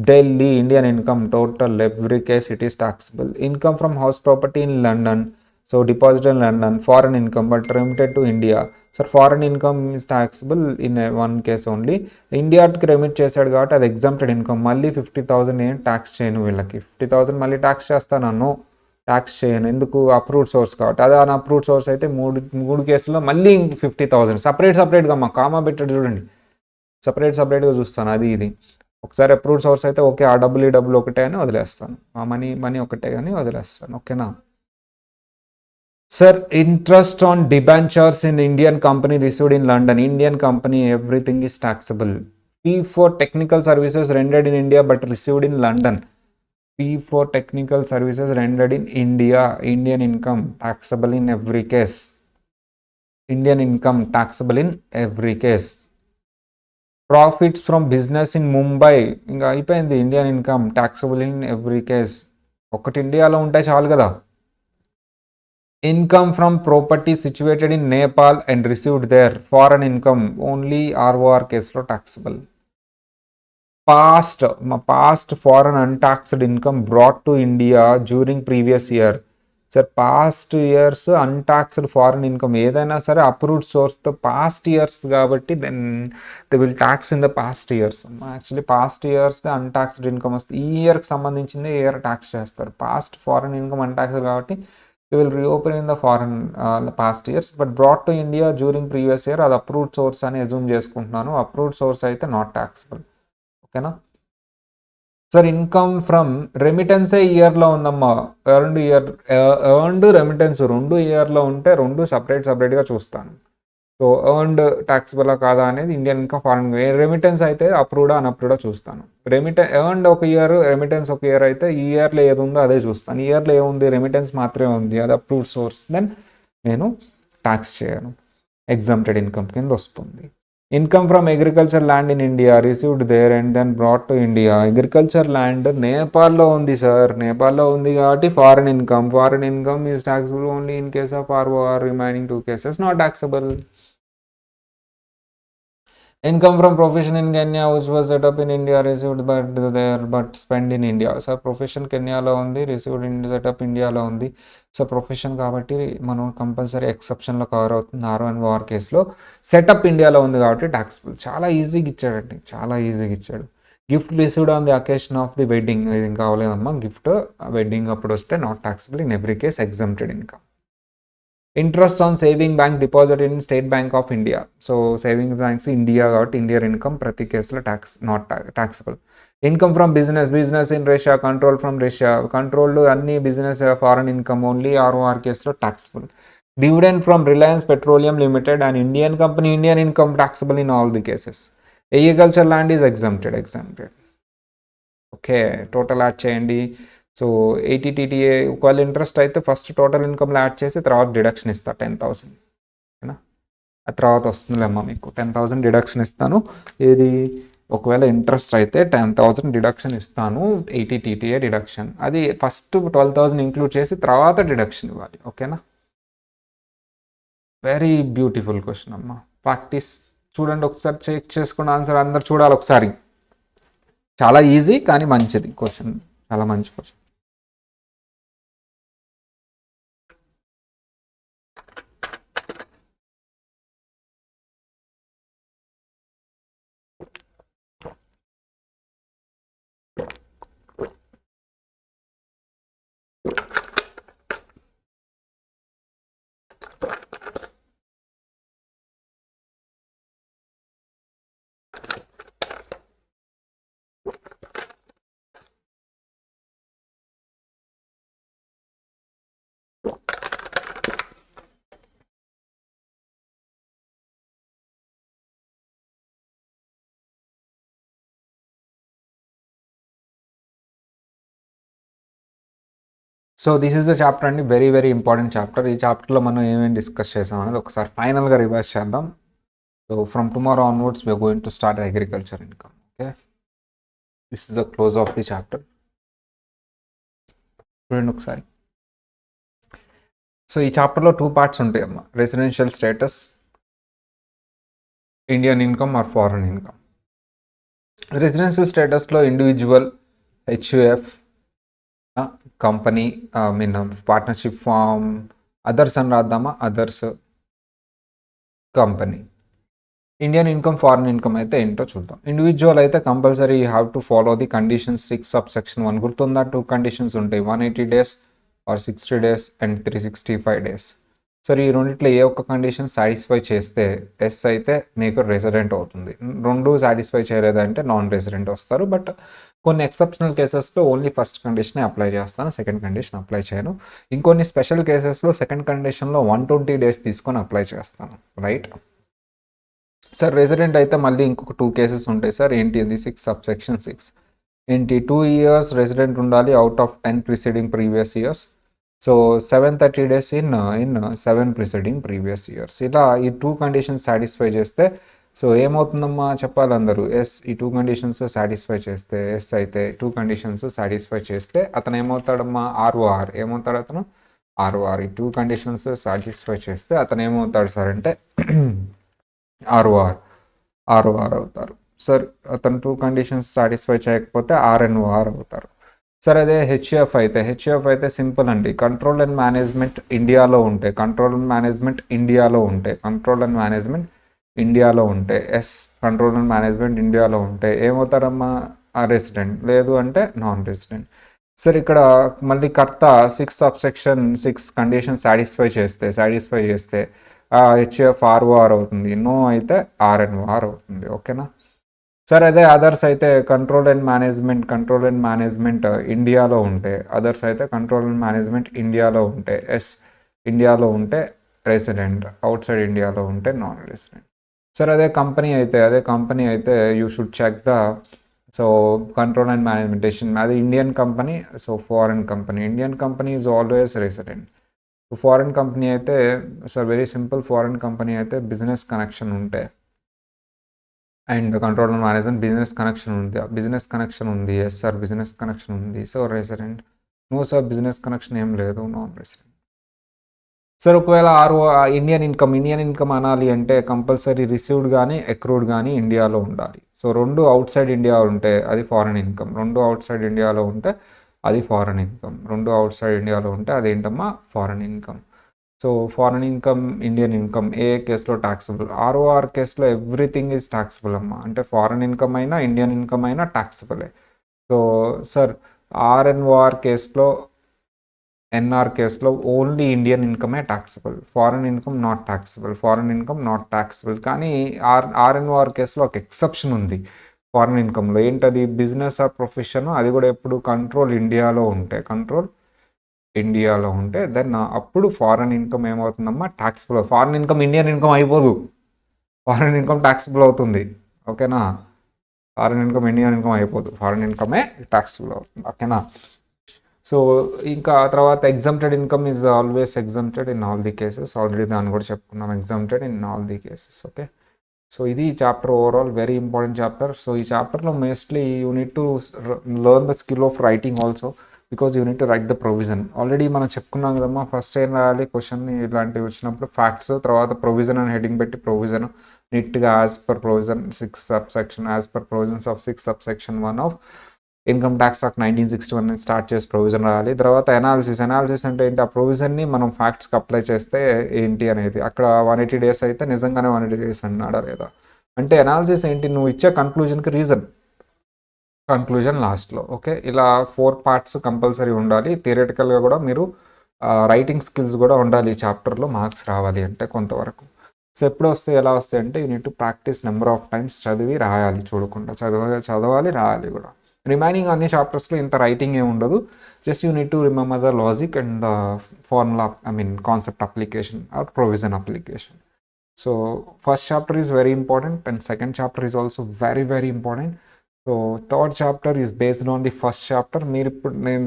Delhi Indian income total every case it is taxable. Income from house property in London. So deposit in London foreign income but remitted to India. Sir foreign income is taxable in one case only. ఇండియాకి remit చేశాడు కాబట్టి అది exempted income. మళ్ళీ 50,000 ఏం tax చేయను వీళ్ళకి. 50,000 మళ్ళీ tax చేస్తాను, ట్యాక్స్ చేయను. ఎందుకు? అప్రూవ్డ్ సోర్స్ కాబట్టి. అదే అన్అప్రూవ్డ్ సోర్స్ అయితే మూడు కేసుల్లో మళ్ళీ 50,000 సపరేట్గా మా కామా పెట్టాడు చూడండి, సపరేట్గా చూస్తాను. అది ఇది ఒకసారి అప్రూవ్డ్ సోర్స్ అయితే ఓకే, ఆ డబ్బులు ఈ డబ్బులు ఒకటే అని వదిలేస్తాను, ఆ మనీ ఒకటే కానీ వదిలేస్తాను. ఓకేనా? Sir interest on debentures in Indian company received in London. Indian company everything is taxable. Fee for technical services rendered in India but received in London. Fee for technical services rendered in India, Indian income taxable in every case. Indian income taxable in every case. Profits from business in Mumbai, ఇంకా అయిపోయింది. Indian income taxable in every case. ఒకటి ఇండియాలో ఉంటే చాలు కదా. Income from property situated in Nepal and received there. Foreign income only ROR కేసులో taxable. Past foreign untaxed income brought to India during previous year. Sir past years untaxed foreign income ఏదైనా సరే approved సోర్స్తో past years కాబట్టి then they will tax in the past years. Actually past years untaxed income వస్తుంది, ఈ ఇయర్కి సంబంధించింది ఈ year tax చేస్తారు. పాస్ట్ ఫారెన్ ఇన్కమ్ అన్టాక్స్డ్ కాబట్టి they will reopen in the foreign past years. But brought to India during previous year అది approved source అని assume చేసుకుంటున్నాను. అప్రూవ్డ్ సోర్స్ అయితే నాట్ ట్యాక్సబుల్. ఓకేనా? సార్ ఇన్కమ్ ఫ్రమ్ రెమిటెన్సే ఇయర్లో ఉందమ్మా. Earned remittance రెండు ఇయర్లో ఉంటే రెండు సపరేట్గా చూస్తాను. సో ఎర్న్డ్ ట్యాక్సిబులా కాదా అనేది ఇండియన్ ఇన్కమ్ ఫారెన్. రెమిటెన్స్ అయితే అప్రూవ్డా అన్అప్రూవ్డా చూస్తాను. ఎర్న్డ్ ఒక ఇయర్, రెమిటెన్స్ ఒక ఇయర్ అయితే ఈ ఇయర్లో ఏది ఉందో అదే చూస్తాను. ఈ ఇయర్లో ఏముంది? రెమిటెన్స్ మాత్రమే ఉంది, అది అప్రూవ్డ్ సోర్స్, దెన్ నేను ట్యాక్స్ చేయను, ఎగ్జామ్టెడ్ ఇన్కమ్ కింద వస్తుంది. Income from agriculture land in India received there and then brought to India. Agriculture land నేపాల్లో ఉంది సార్, నేపాల్లో ఉంది కాబట్టి foreign income is taxable only in case of ROR. Remaining 2 cases not taxable. Income from profession in Kenya which was set up in India received but spend in India. Sir profession కెన్యాలో ఉంది, received in setup ఇండియాలో ఉంది. So profession కాబట్టి మనం compulsory ఎక్సెప్షన్లో cover అవుతుంది. ROR కేసులో setup ఇండియాలో ఉంది కాబట్టి ట్యాక్సబుల్. చాలా ఈజీగా ఇచ్చాడండి, చాలా ఈజీగా ఇచ్చాడు. Gift received on the occasion of the wedding, ఇది ఇంకా అవ్వలేదమ్మా. గిఫ్ట్ వెడ్డింగ్ అప్పుడు వస్తే not taxable, in every case exempted income. Interest on saving bank deposit in State Bank of India. So saving banks India కాబట్టి ఇండియన్ ఇన్కమ్ ప్రతి కేసులో not taxable. Income from business in Russia control from Russia, controlled అన్ని business foreign income only ROR కేసులో taxable. Dividend from Reliance Petroleum Limited and Indian company, Indian income taxable in all the cases. Agriculture land is exempted. Okay, total add చేయండి. So 80 TTA ఒకవేళ interest అయితే first total ఇన్కమ్లో add చేసి తర్వాత deduction ఇస్తా 10,000, ఓకేనా. ఆ తర్వాత వస్తుందిలేమ్మా మీకు 10,000 డిడక్షన్ ఇస్తాను. ఏది ఒకవేళ ఇంట్రెస్ట్ అయితే 10,000 డిడక్షన్ ఇస్తాను, 80 TTA డిడక్షన్. అది ఫస్ట్ 12,000 ఇంక్లూడ్ చేసి తర్వాత డిడక్షన్ ఇవ్వాలి, ఓకేనా. వెరీ బ్యూటిఫుల్ క్వశ్చన్ అమ్మా. ప్రాక్టీస్ చూడండి ఒకసారి, చెక్ చేసుకున్న ఆన్సర్ అందరు చూడాలి ఒకసారి. చాలా ఈజీ కానీ మంచిది క్వశ్చన్, చాలా మంచి question. So this is the chapter అండి, వెరీ వెరీ ఇంపార్టెంట్ చాప్టర్. ఈ చాప్టర్లో మనం ఏమేమి డిస్కస్ చేసాం అనేది ఒకసారి ఫైనల్గా రివైజ్ చేద్దాం. So from tomorrow onwards we are going to start agriculture income. Okay, this is the close of the chapter. చూడండి ఒకసారి. సో ఈ చాప్టర్లో 2 పార్ట్స్ ఉంటాయి అమ్మా. Residential status, Indian income or foreign income. Residential స్టేటస్లో individual, HUF, company, mean partnership firm, others అని రాద్దామా, others, company. Indian income, foreign income అయితే ఏంటో చూద్దాం. ఇండివిజువల్ అయితే compulsory you have to follow the conditions 6 subsection 1. గుర్తుందా, 2 కండిషన్స్ ఉంటాయి, 180 days or 60 days and 365 days. సరే, ఈ రెండిట్లో ఏ ఒక్క కండిషన్ సాటిస్ఫై చేస్తే ఎస్ అయితే మీకు రెసిడెంట్ అవుతుంది. 2 సాటిస్ఫై చేయలేదంటే నాన్ రెసిడెంట్ వస్తారు. బట్ కొన్ని ఎక్సెప్షనల్ కేసెస్లో ఓన్లీ ఫస్ట్ కండిషనే అప్లై చేస్తాను, సెకండ్ కండిషన్ అప్లై చేయను. ఇంకొన్ని స్పెషల్ కేసెస్లో సెకండ్ కండిషన్లో 120 days తీసుకొని అప్లై చేస్తాను, రైట్. సార్ రెసిడెంట్ అయితే మళ్ళీ ఇంకొక 2 కేసెస్ ఉంటాయి సార్. ఏంటి అది, 6 subsection 6 ఏంటి, 2 years రెసిడెంట్ ఉండాలి out of 10 preceding previous years. So 730 days in 7 preceding previous years. ఇలా ఈ 2 కండిషన్స్ సాటిస్ఫై చేస్తే సో ఏమవుతుందమ్మా చెప్పాలి అందరూ. ఎస్, ఈ 2 కండిషన్స్ సాటిస్ఫై చేస్తే ఎస్ అయితే, 2 కండిషన్స్ సాటిస్ఫై చేస్తే అతను ఏమవుతాడమ్మా, ఆర్ఓఆర్. ఏమవుతాడు అతను, ఆర్ఓఆర్. ఈ 2 కండిషన్స్ సాటిస్ఫై చేస్తే అతను ఏమవుతాడు సార్ అంటే ఆర్ఓఆర్ అవుతారు. సార్ అతను 2 కండిషన్స్ సాటిస్ఫై చేయకపోతే ఆర్ఎన్ఓఆర్ అవుతారు. సార్ అదే హెచ్ఎఫ్ అయితే సింపుల్ అండి. కంట్రోల్ అండ్ మేనేజ్మెంట్ ఇండియాలో ఉంటే, ఎస్, కంట్రోల్ అండ్ మేనేజ్మెంట్ ఇండియాలో ఉంటే ఏమవుతారమ్మా, రెసిడెంట్. లేదు అంటే నాన్ రెసిడెంట్. సార్ ఇక్కడ మళ్ళీ కర్త 6 subsection 6 కండిషన్ సాటిస్ఫై చేస్తే హెచ్ఎఫ్ ఆర్ఓఆర్ అవుతుంది. నో అయితే ఆర్ఎన్ఓఆర్ అవుతుంది, ఓకేనా. సార్ అదే అదర్స్ అయితే కంట్రోల్ అండ్ మేనేజ్మెంట్ ఇండియాలో ఉంటే, ఎస్, ఇండియాలో ఉంటే రెసిడెంట్, అవుట్ సైడ్ ఇండియాలో ఉంటే నాన్ రెసిడెంట్. సార్ అదే కంపెనీ అయితే you should check the control and management. అది Indian company, so foreign company. Indian company is always resident. Foreign company అయితే sir very simple, foreign company అయితే business connection ఉంటే and control and management business connection ఉంది. Yes sir, business connection ఉంది, so resident. No sir, business connection ఏం లేదు, non resident. Sir ఒకవేళ Indian income అనాలి అంటే కంపల్సరీ రిసీవ్డ్ కానీ అక్రూడ్ కానీ ఇండియాలో ఉండాలి. సో 2 అవుట్ సైడ్ ఇండియా ఉంటే అది ఫారెన్ ఇన్కమ్, 2 అవుట్ సైడ్ ఇండియాలో ఉంటే అది ఫారెన్ ఇన్కమ్, 2 అవుట్ సైడ్ ఇండియాలో ఉంటే అదేంటమ్మా, foreign income. So foreign income, Indian income ఏ కేసులో ట్యాక్సిబుల్? ఆర్ఓఆర్ కేసులో ఎవ్రీథింగ్ ఈజ్ ట్యాక్సిబుల్ అమ్మా. అంటే ఫారెన్ ఇన్కమ్ అయినా ఇండియన్ ఇన్కమ్ అయినా ట్యాక్సిబులే. సో సార్ ఆర్ఎన్ఓఆర్ కేసులో, ఎన్ఆర్ కేసులో ఓన్లీ ఇండియన్ ఇన్కమే taxable, foreign income not taxable, foreign income not taxable. కానీ ఆర్ఎన్ఓఆర్ కేసులో ఒక ఎక్సెప్షన్ ఉంది ఫారెన్ ఇన్కమ్లో. ఏంటది? బిజినెస్ ఆర్ ప్రొఫెషన్, అది కూడా ఎప్పుడు కంట్రోల్ ఇండియాలో ఉంటే దెన్ అప్పుడు ఫారెన్ ఇన్కమ్ ఏమవుతుందమ్మా? Taxable. Foreign income Indian income అయిపోదు, ఫారెన్ ఇన్కమ్ ట్యాక్సిబుల్ అవుతుంది. ఓకేనా? ఫారెన్ ఇన్కమ్ ఇండియన్ ఇన్కమ్ అయిపోదు, ఫారెన్ ఇన్కమే ట్యాక్సిబుల్ అవుతుంది. ఓకేనా? సో ఇంకా తర్వాత exempted income is always exempted in all the cases. Already దాన్ని కూడా చెప్పుకున్నాం, exempted in all the cases. Okay, so ఇది ఈ chapter overall very important chapter. So ఈ చాప్టర్లో mostly you need to learn the skill of writing also, because you need to right the provision. Already మనం చెప్పుకున్నాం కదమ్మా, first ఏం రాయాలి question ఇలాంటివి వచ్చినప్పుడు ఫ్యాక్ట్స్, తర్వాత ప్రొవిజన్ అని హెడింగ్ పెట్టి ప్రొవిజన్ నీట్గా as per provision 6 sub section, as per provisions of 6 sub section 1 of income tax act 1961 నుంచి స్టార్ట్ చేసి ప్రొవిజన్ రాయాలి. తర్వాత అనాలిసిస్ అంటే ఏంటి? ఆ ప్రొవిజన్ని మనం ఫ్యాక్ట్స్కి అప్లై చేస్తే ఏంటి అనేది. అక్కడ 180 డేస్ అయితే నిజంగానే 180 డేస్ అన్నాడా లేదా అంటే అనాలిసిస్ ఏంటి? నువ్వు ఇచ్చే కన్క్లూజన్కి కన్క్లూజన్ లాస్ట్లో. ఓకే, ఇలా 4 పార్ట్స్ కంపల్సరీ ఉండాలి. థియరిటికల్గా కూడా మీరు రైటింగ్ స్కిల్స్ కూడా ఉండాలి ఈ చాప్టర్లో, మార్క్స్ రావాలి అంటే కొంతవరకు. సో ఎప్పుడు వస్తాయి, ఎలా వస్తాయి అంటే you need to practice number of times, చదివి రాయాలి, చూడకుండా చదవాలి రాయాలి కూడా. రిమైనింగ్ అన్ని చాప్టర్స్లో ఇంత రైటింగ్ ఏమి ఉండదు, just you need to remember the logic and the formula, concept application or provision application. So first chapter is very important and second chapter is also very very important. So third chapter is based on the first chapter. మీరు ఇప్పుడు నేను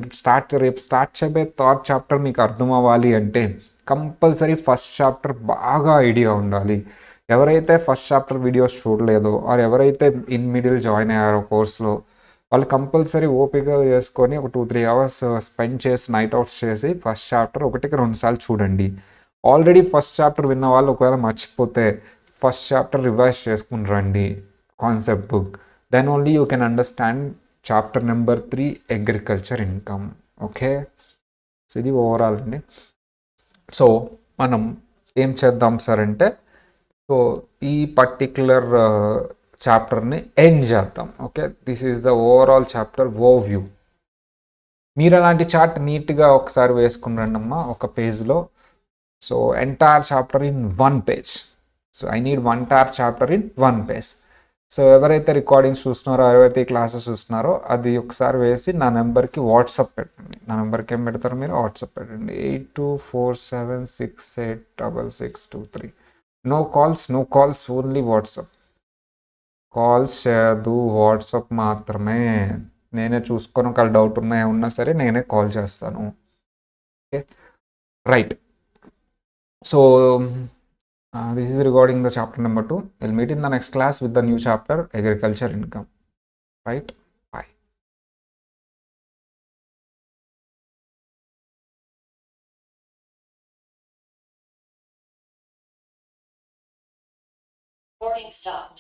రేపు start చేయబోయే third chapter మీకు అర్థం అవ్వాలి అంటే compulsory first chapter బాగా ఐడియా ఉండాలి. ఎవరైతే ఫస్ట్ చాప్టర్ వీడియోస్ చూడలేదో ఆర్ ఎవరైతే ఇన్ మిడిల్ జాయిన్ అయ్యారో కోర్స్లో, వాళ్ళు కంపల్సరీ ఓపిక చేసుకొని ఒక 2-3 అవర్స్ స్పెండ్ చేసి నైట్ అవుట్స్ చేసి ఫస్ట్ చాప్టర్ 1-2 సార్లు చూడండి. ఆల్రెడీ ఫస్ట్ చాప్టర్ విన్న వాళ్ళు ఒకవేళ మర్చిపోతే ఫస్ట్ చాప్టర్ రివైజ్ చేసుకుని రండి concept book. Then only you can understand chapter number 3 agriculture income. Okay, so ఇది ఓవరాల్ అండి. సో మనం ఏం చేద్దాం సార్ అంటే, సో ఈ పర్టిక్యులర్ చాప్టర్ని ఎండ్ చేద్దాం. Okay, this is the overall chapter overview. మీరు అలాంటి చార్ట్ నీట్గా ఒకసారి వేసుకుని రండి అమ్మా ఒక పేజ్లో. So entire chapter in 1 page. So I need 1 entire chapter in 1 page. So ఎవరైతే రికార్డింగ్స్ చూస్తున్నారో, ఎవరైతే క్లాసెస్ చూస్తున్నారో అది ఒకసారి వేసి నా నెంబర్కి వాట్సాప్ పెట్టండి. నా నెంబర్కి ఏం పెడతారు మీరు? వాట్సాప్ పెట్టండి 8247686623. No calls, only WhatsApp. Calls చేయదు, వాట్సాప్ మాత్రమే. నేనే చూసుకొని ఒకవేళ డౌట్ ఉన్నా సరే నేనే కాల్ చేస్తాను. Okay, right. So this is regarding the chapter number 2. We'll meet in the next class with the new chapter, agriculture income. Right? Bye. Recording stopped.